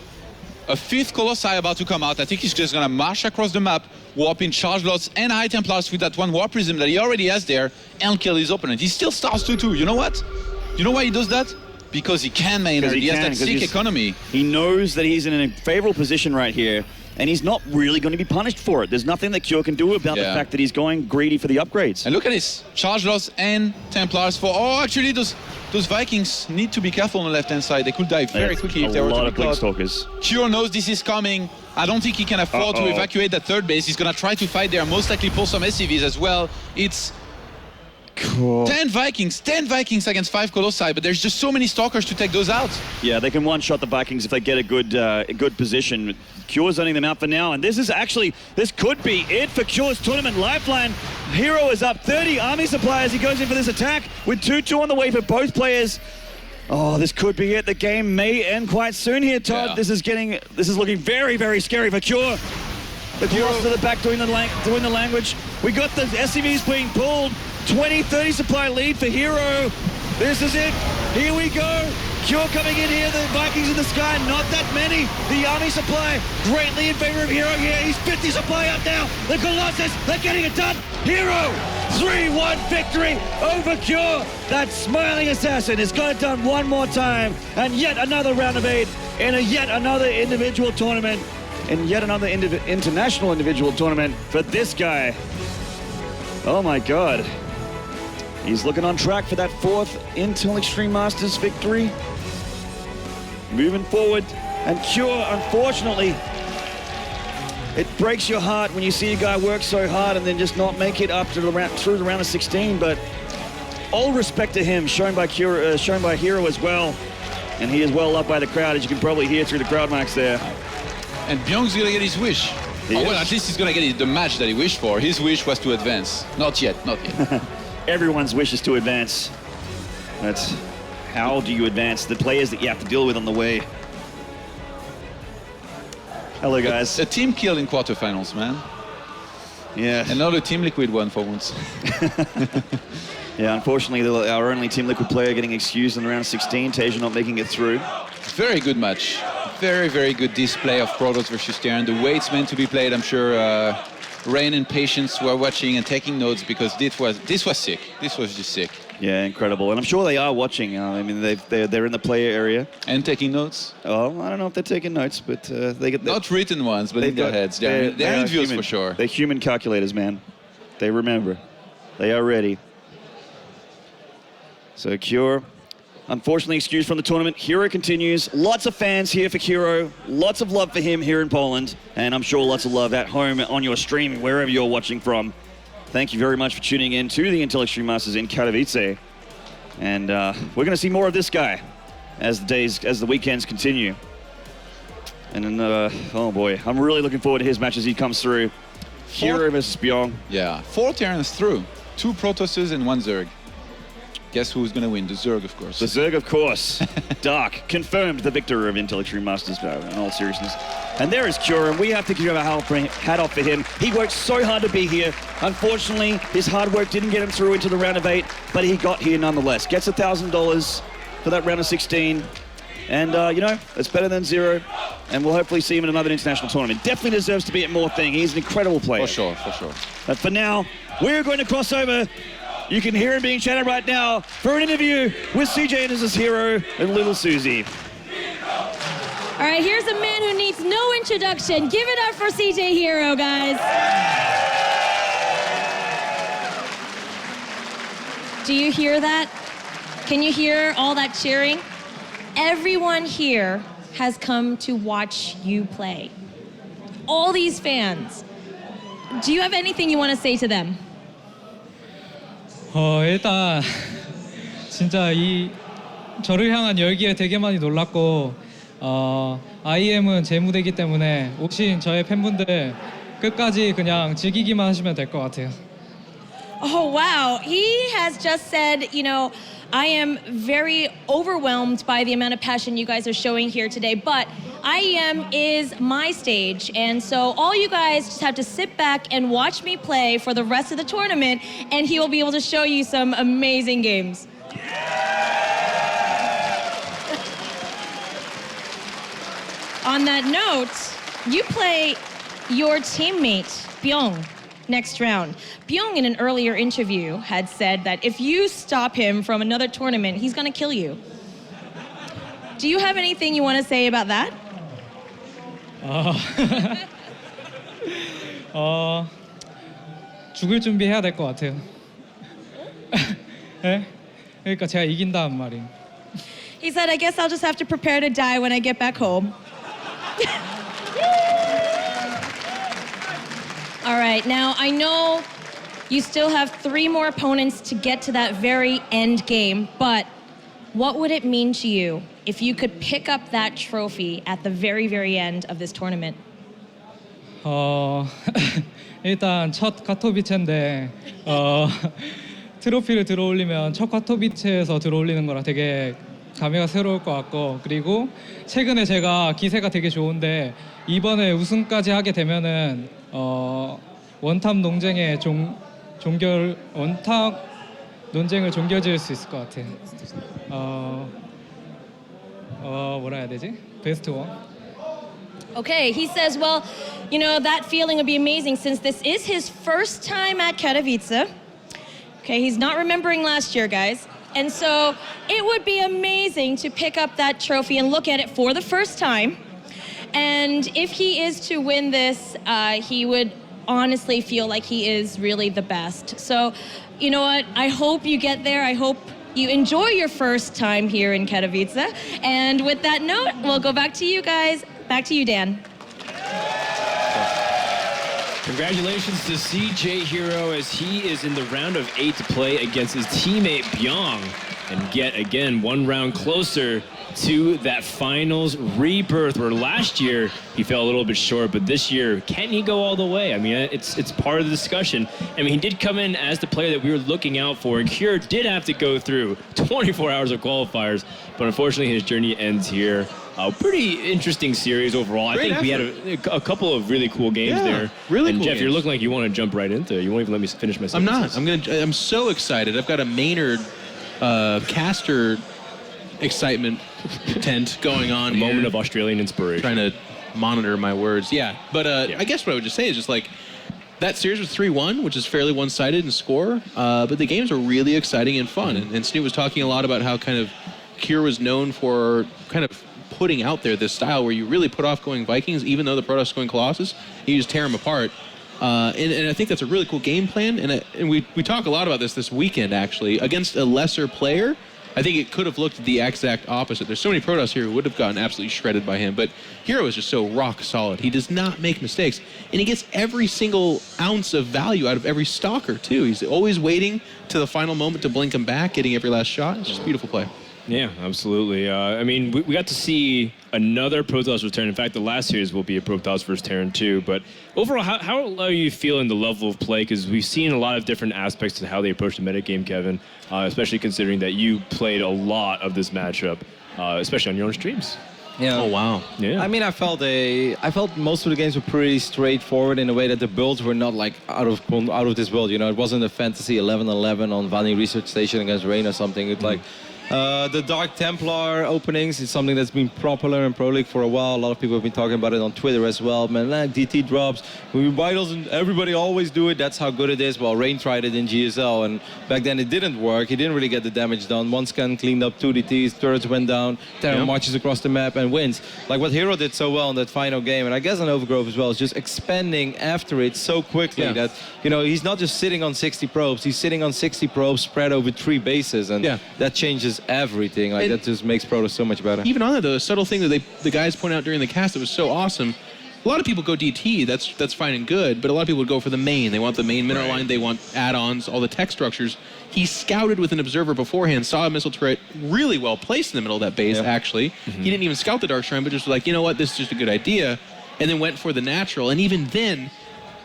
a 5th Colossi about to come out. I think he's just going to march across the map, warp in Charge Lots and High Templars with that one Warp Prism that he already has there, and kill his opponent. He still stars 2-2. You know what? You know why he does that? Because he can Maynard. He has that sick economy. He knows that he's in a favorable position right here, and he's not really going to be punished for it. There's nothing that Cure can do about the fact that he's going greedy for the upgrades. And look at this. Charge Lots and Templars for... Oh, actually, those Vikings need to be careful on the left-hand side. They could die very quickly if they were to be caught. Stalkers. Cure knows this is coming. I don't think he can afford to evacuate that third base. He's going to try to fight there. Most likely pull some SCVs as well. It's... Cool. 10 Vikings against 5 Colossi, but there's just so many Stalkers to take those out. Yeah, they can one-shot the Vikings if they get a good position. Cure's running them out for now, and this could be it for Cure's tournament lifeline. herO is up 30 army supply as he goes in for this attack with 2-2 on the way for both players. Oh, this could be it. The game may end quite soon here, Todd. Yeah. This is looking very, very scary for Cure. The Colossus to the back doing the language. We got the SCVs being pulled. 20-30 supply lead for herO. This is it. Here we go. Cure coming in here. The Vikings in the sky. Not that many. The army supply greatly in favor of herO here. He's 50 supply out now. The Colossus, they're getting it done. herO, 3-1 victory over Cure. That smiling assassin has got it done one more time. And yet another round of 8 in yet another individual tournament. And yet another international individual tournament for this guy. Oh my God. He's looking on track for that 4th Intel Extreme Masters victory. Moving forward. And Cure, unfortunately, it breaks your heart when you see a guy work so hard and then just not make it up to through the round of 16. But all respect to him, shown by herO as well. And he is well loved by the crowd, as you can probably hear through the crowd marks there. And Byung's going to get his wish. Well, at least he's going to get the match that he wished for. His wish was to advance. Not yet. Everyone's wish is to advance. That's how do you advance the players that you have to deal with on the way. Hello, guys. A team kill in quarterfinals, man. Yeah. Another Team Liquid one for once. Yeah, unfortunately, our only Team Liquid player getting excused in the round 16. Tasia not making it through. Very good match. Very, very good display of Protoss versus Terran. The way it's meant to be played, I'm sure Rain and Patience were watching and taking notes because this was sick. This was just sick. Yeah, incredible. And I'm sure they are watching. I mean, they're in the player area. And taking notes? Oh, I don't know if they're taking notes, but they get... Not written ones, but in their heads. They're in views for sure. They're human calculators, man. They remember. They are ready. So Cure, unfortunately excused from the tournament. herO continues. Lots of fans here for herO. Lots of love for him here in Poland. And I'm sure lots of love at home on your stream, wherever you're watching from. Thank you very much for tuning in to the Intel Extreme Masters in Katowice. And we're going to see more of this guy as the weekends continue. And then, oh boy, I'm really looking forward to his match as he comes through. herO versus Byung. Yeah, 4 Terrans through. 2 Protosses and 1 Zerg. Guess who's going to win? The Zerg, of course. The Zerg, of course. Dark, confirmed the victor of Intel Extreme Masters, in all seriousness. And there is Cure, and we have to give a hat off for him. He worked so hard to be here. Unfortunately, his hard work didn't get him through into the round of 8, but he got here nonetheless. Gets $1,000 for that round of 16. And, you know, it's better than 0. And we'll hopefully see him in another international tournament. Definitely deserves to be at more thing. He's an incredible player. For sure, for sure. But for now, we're going to cross over You can hear him being chatted right now for an interview with CJ and his hero and little Susie. All right, here's a man who needs no introduction. Give it up for CJ herO, guys. Do you hear that? Can you hear all that cheering? Everyone here has come to watch you play. All these fans. Do you have anything you want to say to them? 일단 진짜 이 저를 향한 열기에 되게 많이 놀랐고 IEM은 제 무대이기 때문에 오신 저의 팬분들 끝까지 그냥 즐기기만 하시면 될 것 같아요. Oh, wow. He has just said, you know, I am very overwhelmed by the amount of passion you guys are showing here today, but IEM is my stage, and so all you guys just have to sit back and watch me play for the rest of the tournament, and he will be able to show you some amazing games. On that note, you play your teammate, Byung, next round. Byung, in an earlier interview, had said that if you stop him from another tournament, he's gonna kill you. Do you have anything you want to say about that? 죽을 준비해야 될 것 같아요. 네? 그러니까 제가 이긴다는 말이. He said, I guess I'll just have to prepare to die when I get back home. All right, now I know you still have 3 more opponents to get to that very end game, but what would it mean to you if you could pick up that trophy at the very, very end of this tournament? 일단 첫 카토비체인데 트로피를 들어올리면 첫 카토비체에서 들어올리는 거라 되게 감회가 새로울 것 같고, 그리고 최근에 제가 기세가 되게 좋은데 이번에 우승까지 하게 되면은 원탑 논쟁의 원탑 논쟁을 종결지을 수 있을 것 같아요. 뭐라 해야 되지? 베스트 원. Okay, he says, well, you know, that feeling would be amazing since this is his first time at Katowice. Okay, he's not remembering last year, guys. And so it would be amazing to pick up that trophy and look at it for the first time. And if he is to win this, he would honestly feel like he is really the best. So, you know what? I hope you get there. I hope you enjoy your first time here in Katowice. And with that note, we'll go back to you guys. Back to you, Dan. Congratulations to CJ herO as he is in the round of 8 to play against his teammate Byung and get again 1 round closer to that finals rebirth, where last year he fell a little bit short, but this year, can he go all the way? I mean, it's part of the discussion. I mean, he did come in as the player that we were looking out for, and herO did have to go through 24 hours of qualifiers, but unfortunately his journey ends here. Pretty interesting series overall. Great I think effort. we had a couple of really cool games there. Really and cool Jeff, games. you're looking like you want to jump right into it. You won't even let me finish my I'm sentences. not. I'm so excited. I've got a Maynard caster excitement tent going on. A moment here. of Australian inspiration. Trying to monitor my words. Yeah, but I guess what I would just say is just like that series was 3-1, which is fairly one-sided in score. But the games are really exciting and fun. And Snoop was talking a lot about how kind of herO was known for kind of putting out there this style where you really put off going Vikings, even though the Protoss going Colossus, you just tear them apart. And I think that's a really cool game plan. And we talk a lot about this weekend, actually. Against a lesser player, I think it could have looked the exact opposite. There's so many Protoss here who would have gotten absolutely shredded by him, but herO is just so rock solid. He does not make mistakes, and he gets every single ounce of value out of every stalker, too. He's always waiting to the final moment to blink him back, getting every last shot. It's just a beautiful play. Yeah, absolutely. I mean, we got to see another Protoss return. In fact, the last series will be a Protoss versus Terran too. But overall, how are you feeling the level of play? Because we've seen a lot of different aspects to how they approach the metagame, Kevin, especially considering that you played a lot of this matchup, especially on your own streams. Yeah. Oh, wow. Yeah. I mean, I felt most of the games were pretty straightforward in a way that the builds were not like out of this world. You know, it wasn't a fantasy 11-11 on Vaani Research Station against Rain or something. It's like The Dark Templar openings is something that's been popular in Pro League for a while. A lot of people have been talking about it on Twitter as well. Man, like DT drops. Why doesn't everybody always do it? That's how good it is. Well, Rain tried it in GSL, and back then it didn't work. He didn't really get the damage done. One scan cleaned up 2 DTs, turrets went down, Terra marches across the map and wins. Like what herO did so well in that final game, and I guess on Overgrowth as well, is just expanding after it so quickly that, you know, he's not just sitting on 60 probes, he's sitting on 60 probes spread over 3 bases, and that changes everything. Like, that just makes Protoss so much better. Even on that, though, a subtle thing that the guys point out during the cast that was so awesome. A lot of people go DT, that's fine and good, but a lot of people would go for the main. They want the main mineral line, they want add-ons, all the tech structures. He scouted with an observer beforehand, saw a missile turret really well placed in the middle of that base, actually. He didn't even scout the Dark Shrine, but just was like, you know what, this is just a good idea, and then went for the natural. And even then,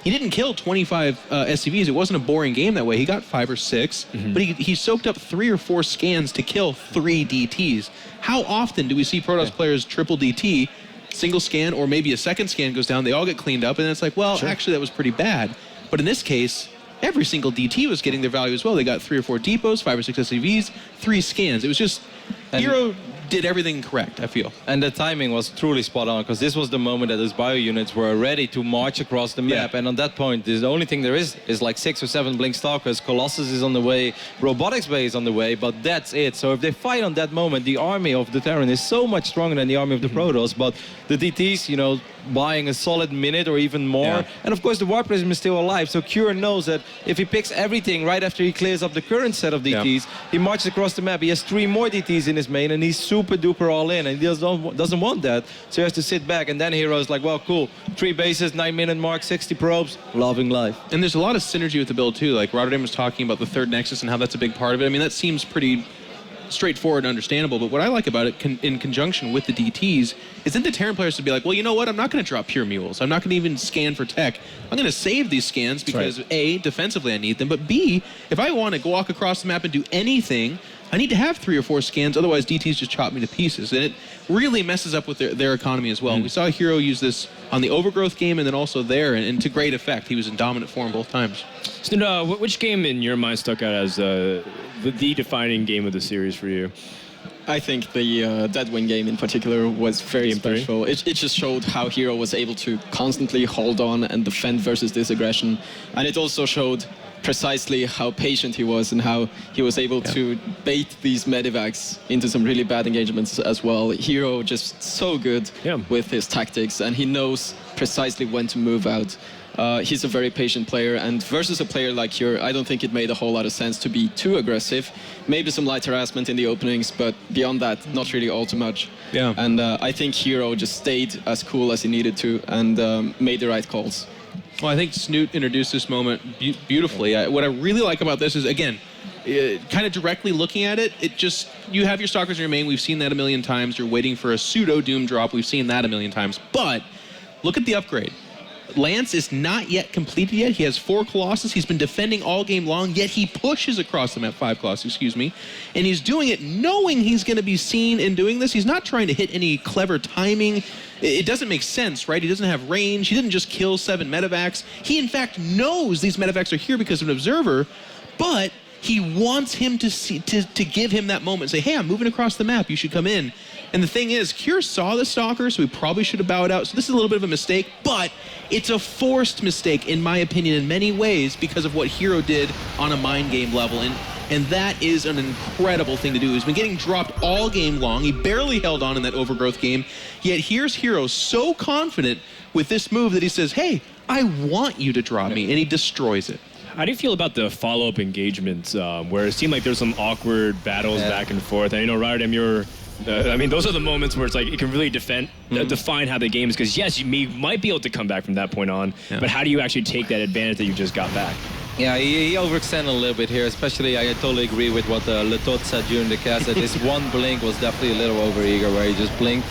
he didn't kill 25 SCVs. It wasn't a boring game that way. He got 5 or 6, but he soaked up 3 or 4 scans to kill 3 DTs. How often do we see Protoss players triple DT, single scan, or maybe a second scan goes down, they all get cleaned up, and then it's like, well, actually that was pretty bad. But in this case, every single DT was getting their value as well. They got 3 or 4 depots, 5 or 6 SCVs, 3 scans. It was just, herO did everything correct, I feel. And the timing was truly spot on, because this was the moment that those bio units were ready to march across the map. And on that point, the only thing there is like 6 or 7 Blink Stalkers, Colossus is on the way, Robotics Bay is on the way, but that's it. So if they fight on that moment, the army of the Terran is so much stronger than the army of the Protoss, but the DTs, you know, buying a solid minute or even more. And of course the Warp Prism is still alive, so Cure knows that if he picks everything right after he clears up the current set of DTs, he marches across the map, he has 3 more DTs in his main, and he's super duper all in, and he doesn't want that, so he has to sit back. And then herO's like, well, cool, 3 bases, 9-minute mark, 60 probes, loving life. And there's a lot of synergy with the build too. Like Rotterdam was talking about the 3rd Nexus and how that's a big part of it. I mean, that seems pretty straightforward and understandable, but what I like about it in conjunction with the DTs is then the Terran players to be like, well, you know what, I'm not going to drop pure mules, I'm not going to even scan for tech, I'm going to save these scans because A, defensively I need them, but B, if I want to walk across the map and do anything, I need to have 3 or 4 scans, otherwise DTs just chop me to pieces, and it really messes up with their economy as well. We saw herO use this on the Overgrowth game and then also there, and to great effect. He was in dominant form both times. So, which game in your mind stuck out as the defining game of the series for you? I think the Deadwing game in particular was very special. It just showed how herO was able to constantly hold on and defend versus this aggression. And it also showed precisely how patient he was and how he was able to bait these medivacs into some really bad engagements as well. herO just so good with his tactics, and he knows precisely when to move out. He's a very patient player, and versus a player like Cure, I don't think it made a whole lot of sense to be too aggressive. Maybe some light harassment in the openings, but beyond that, not really all too much. And I think herO just stayed as cool as he needed to and made the right calls. Well, I think Snoot introduced this moment beautifully. What I really like about this is, again, kind of directly looking at it, you have your Stalkers in your main, we've seen that a million times. You're waiting for a pseudo Doom drop, we've seen that a million times. But look at the upgrade. Lance is not yet completed yet. He has 4 Colossus. He's been defending all game long, yet he pushes across them at 5 Colossus, excuse me. And he's doing it knowing he's going to be seen in doing this. He's not trying to hit any clever timing. It doesn't make sense, right? He doesn't have range. He didn't just kill 7 medevacs. He, in fact, knows these medevacs are here because of an observer, but he wants him to give him that moment, say, hey, I'm moving across the map. You should come in. And the thing is, Cure saw the Stalker, so he probably should have bowed out. So this is a little bit of a mistake, but it's a forced mistake, in my opinion, in many ways, because of what herO did on a mind game level. And that is an incredible thing to do. He's been getting dropped all game long. He barely held on in that Overgrowth game. Yet here's herO so confident with this move that he says, hey, I want you to drop me, and he destroys it. How do you feel about the follow-up engagements, where it seemed like there's some awkward battles back and forth? And, you know, Rotterdam, I mean, those are the moments where it's like, it can really define how the game is, because yes, you might be able to come back from that point on, but how do you actually take that advantage that you just got back? Yeah, he overextended a little bit here, especially I totally agree with what Letot said during the cast, that this one blink was definitely a little over-eager, where he just blinked.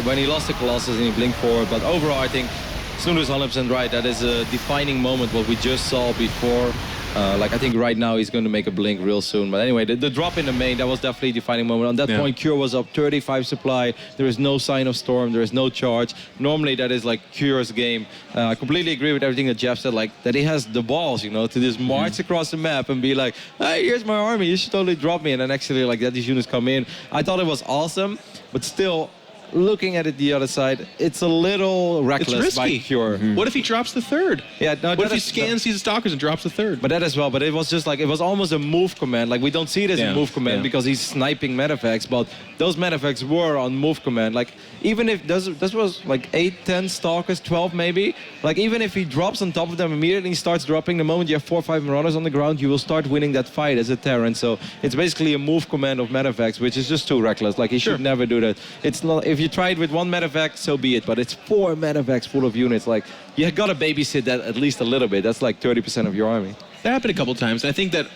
When he lost the Colossus and he blinked forward, but overall I think Snoot is 100% right. That is a defining moment, what we just saw before Like I think right now he's going to make a blink real soon. But anyway, the drop in the main, that was definitely a defining moment. On that point, Cure was up 35 supply. There is no sign of storm. There is no charge. Normally that is like Cure's game. I completely agree with everything that Jeff said. Like that he has the balls, you know, to just march across the map and be like, hey, here's my army. You should totally drop me. And then actually like that these units come in. I thought it was awesome, but still. Looking at it the other side, it's a little reckless by Cure. What if he drops the third? Yeah, no, what if he scans these stalkers and drops the third? But that as well. But it was just like it was almost a move command. Like we don't see it as a move command because he's sniping medavacs. But those medavacs were on move command. Like even if this was like 8, 10 stalkers, 12 maybe. Like even if he drops on top of them immediately, he starts dropping. The moment you have 4 or 5 marauders on the ground, you will start winning that fight as a Terran. So it's basically a move command of medavacs, which is just too reckless. Like he should never do that. It's not if you try it with 1 medevac, so be it. But it's 4 medavacs full of units. Like you got to babysit that at least a little bit. That's like 30% of your army. That happened a couple times. I think that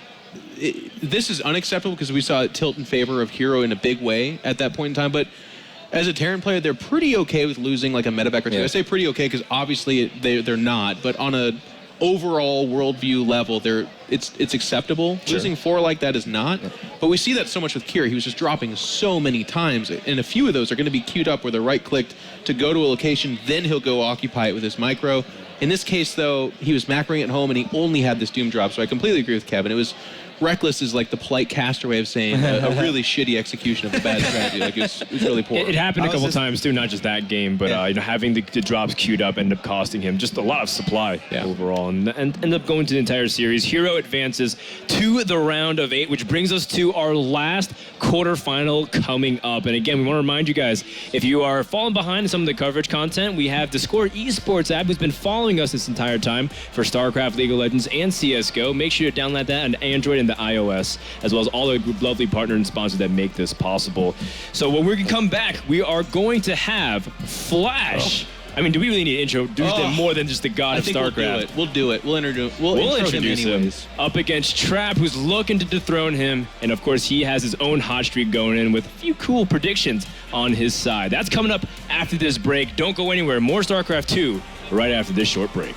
this is unacceptable because we saw it tilt in favor of herO in a big way at that point in time. But as a Terran player, they're pretty okay with losing like a medevac or two. I say pretty okay because obviously they're not. But on a overall worldview level, it's acceptable. Losing 4 like that is not. But we see that so much with Kira. He was just dropping so many times, and a few of those are going to be queued up where they're right-clicked to go to a location, then he'll go occupy it with his micro. In this case, though, he was macroing at home, and he only had this Doom drop, so I completely agree with Kevin. It was reckless is like the polite caster way of saying a really shitty execution of a bad strategy. Like it was really poor. It happened a couple times too, not just that game, but you know, having the drops queued up ended up costing him just a lot of supply overall, and ended up going to the entire series. herO advances to the round of 8, which brings us to our last quarterfinal coming up. And again, we want to remind you guys, if you are falling behind in some of the coverage content, we have the Score Esports app who's been following us this entire time for StarCraft, League of Legends, and CSGO. Make sure to download that on Android and the iOS, as well as all the lovely partners and sponsors that make this possible. So when we come back, we are going to have Flash. I mean, do we really need to introduce them more than just the god of StarCraft? We'll do it. We'll introduce him up against Trap, who's looking to dethrone him. And of course, he has his own hot streak going in with a few cool predictions on his side. That's coming up after this break. Don't go anywhere. More StarCraft 2 right after this short break.